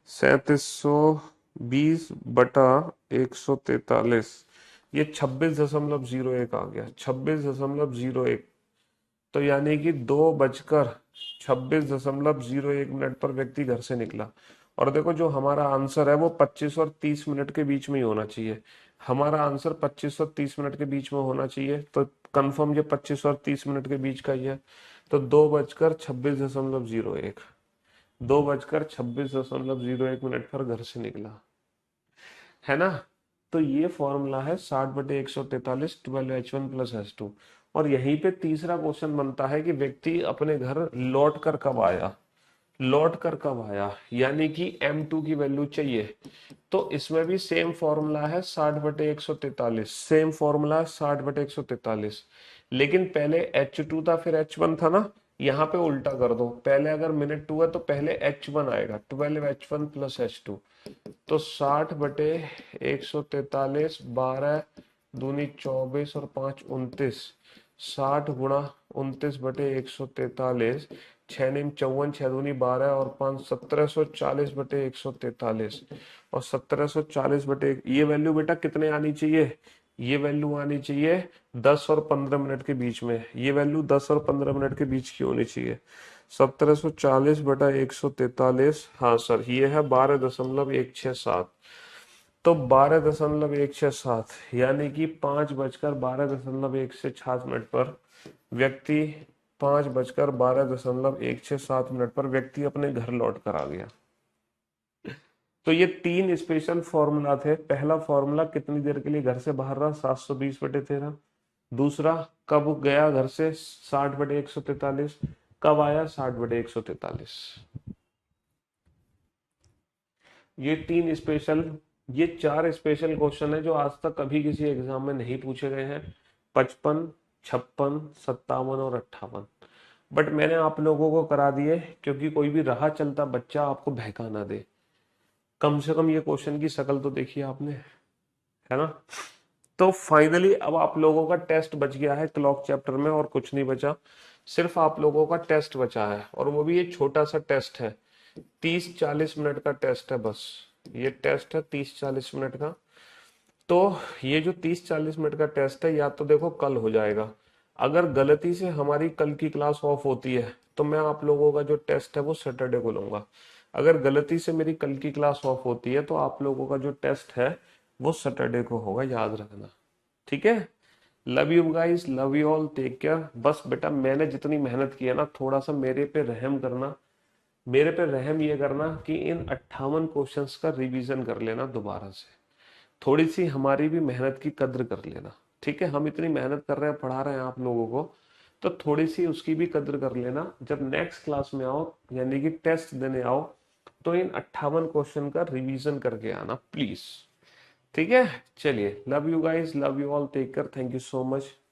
3720 बटा 143, ये 26.01 आ गया, 26.01। तो यानी कि 2 बजकर 26.01 मिनट पर व्यक्ति घर से निकला। और देखो जो हमारा आंसर है वो 25 और 30 मिनट के बीच में ही होना चाहिए। हमारा आंसर 25 और 30 मिनट के बीच में होना चाहिए। तो कंफर्म ये 25 और 30 मिनट के बीच का ही है। तो 2 बजकर 26.01, 2 बजकर 26.01 मिनट पर घर से निकला, है ना? तो ये फॉर्मूला है 60 बटे 143, 12H1 प्लस H2। और यहीं पे तीसरा क्वेश्चन बनता है कि व्यक्ति अपने घर लौट कर कब आया, लौट कर कब आया, यानी कि m2 की वैल्यू चाहिए। तो इसमें भी सेम फॉर्मूला है 60/143, सेम फॉर्मूला है 60/143, लेकिन पहले H2 था फिर H1 था ना, यहाँ पे उल्टा कर दो, पहले अगर मिनट 2 है तो पहले H1 आएगा, 12H1 प्लस H2। तो 60/143, 12 दूनी 24 और 5 29, 60 × 29/143, 6 × 9 = 54, 6 दूनी 12 और 5 1740/143, और 1740 ये वैल्यू बेटा कितने आनी चाहिए, ये वैल्यू आनी चाहिए 10 और 15 मिनट के बीच में, ये वैल्यू 10 और 15 मिनट के बीच की होनी चाहिए। 1740/143, हाँ सर ये है 12.167। तो 12.167 यानी कि 5 बजकर 12.167 पर व्यक्ति 5 बजकर 12.167 पर व्यक्ति अपने घर लौट कर आ गया। तो ये तीन स्पेशल फॉर्मूला थे। पहला फॉर्मूला कितनी देर के लिए घर से बाहर रहा, 720/13। दूसरा कब गया घर से, 60/143। कब आया, 60/143। ये तीन स्पेशल, ये चार स्पेशल क्वेश्चन है जो आज तक कभी किसी एग्जाम में नहीं पूछे गए हैं, 55, 56, 57 और 58। बट मैंने आप लोगों को करा दिए क्योंकि कोई भी राह चलता बच्चा आपको बहका ना दे। कम से कम ये क्वेश्चन की शक्ल तो देखिए आपने, है ना। तो फाइनली अब आप लोगों का टेस्ट बच गया है क्लॉक चैप्टर में, और कुछ नहीं बचा, सिर्फ आप लोगों का टेस्ट बचा है, और वो भी ये छोटा सा टेस्ट है, 30-40 मिनट का टेस्ट है बस। ये टेस्ट है 30-40 मिनट का। तो ये जो 30-40 मिनट का टेस्ट है, या तो देखो कल हो जाएगा, अगर गलती से हमारी कल की क्लास ऑफ होती है तो मैं आप लोगों का जो टेस्ट है वो सैटरडे को लूंगा। अगर गलती से मेरी कल की क्लास ऑफ होती है तो आप लोगों का जो टेस्ट है वो सैटरडे को होगा, याद रखना। ठीक है, love you guys, love you all, take care. बस बेटा मैंने जितनी मेहनत की है ना, थोड़ा सा मेरे पे रहम करना, मेरे पे रहम ये करना कि इन 58 क्वेश्चंस का रिवीजन कर लेना दोबारा से, थोड़ी सी हमारी भी मेहनत की कद्र कर लेना। ठीक है, हम इतनी मेहनत कर रहे हैं, पढ़ा रहे हैं आप लोगों को, तो थोड़ी सी उसकी भी कद्र कर लेना। जब नेक्स्ट क्लास में आओ यानी कि टेस्ट देने आओ, तो इन 58 क्वेश्चन का रिवीजन करके आना प्लीज। ठीक है, चलिए, love you guys, love you all, take care, thank you so much.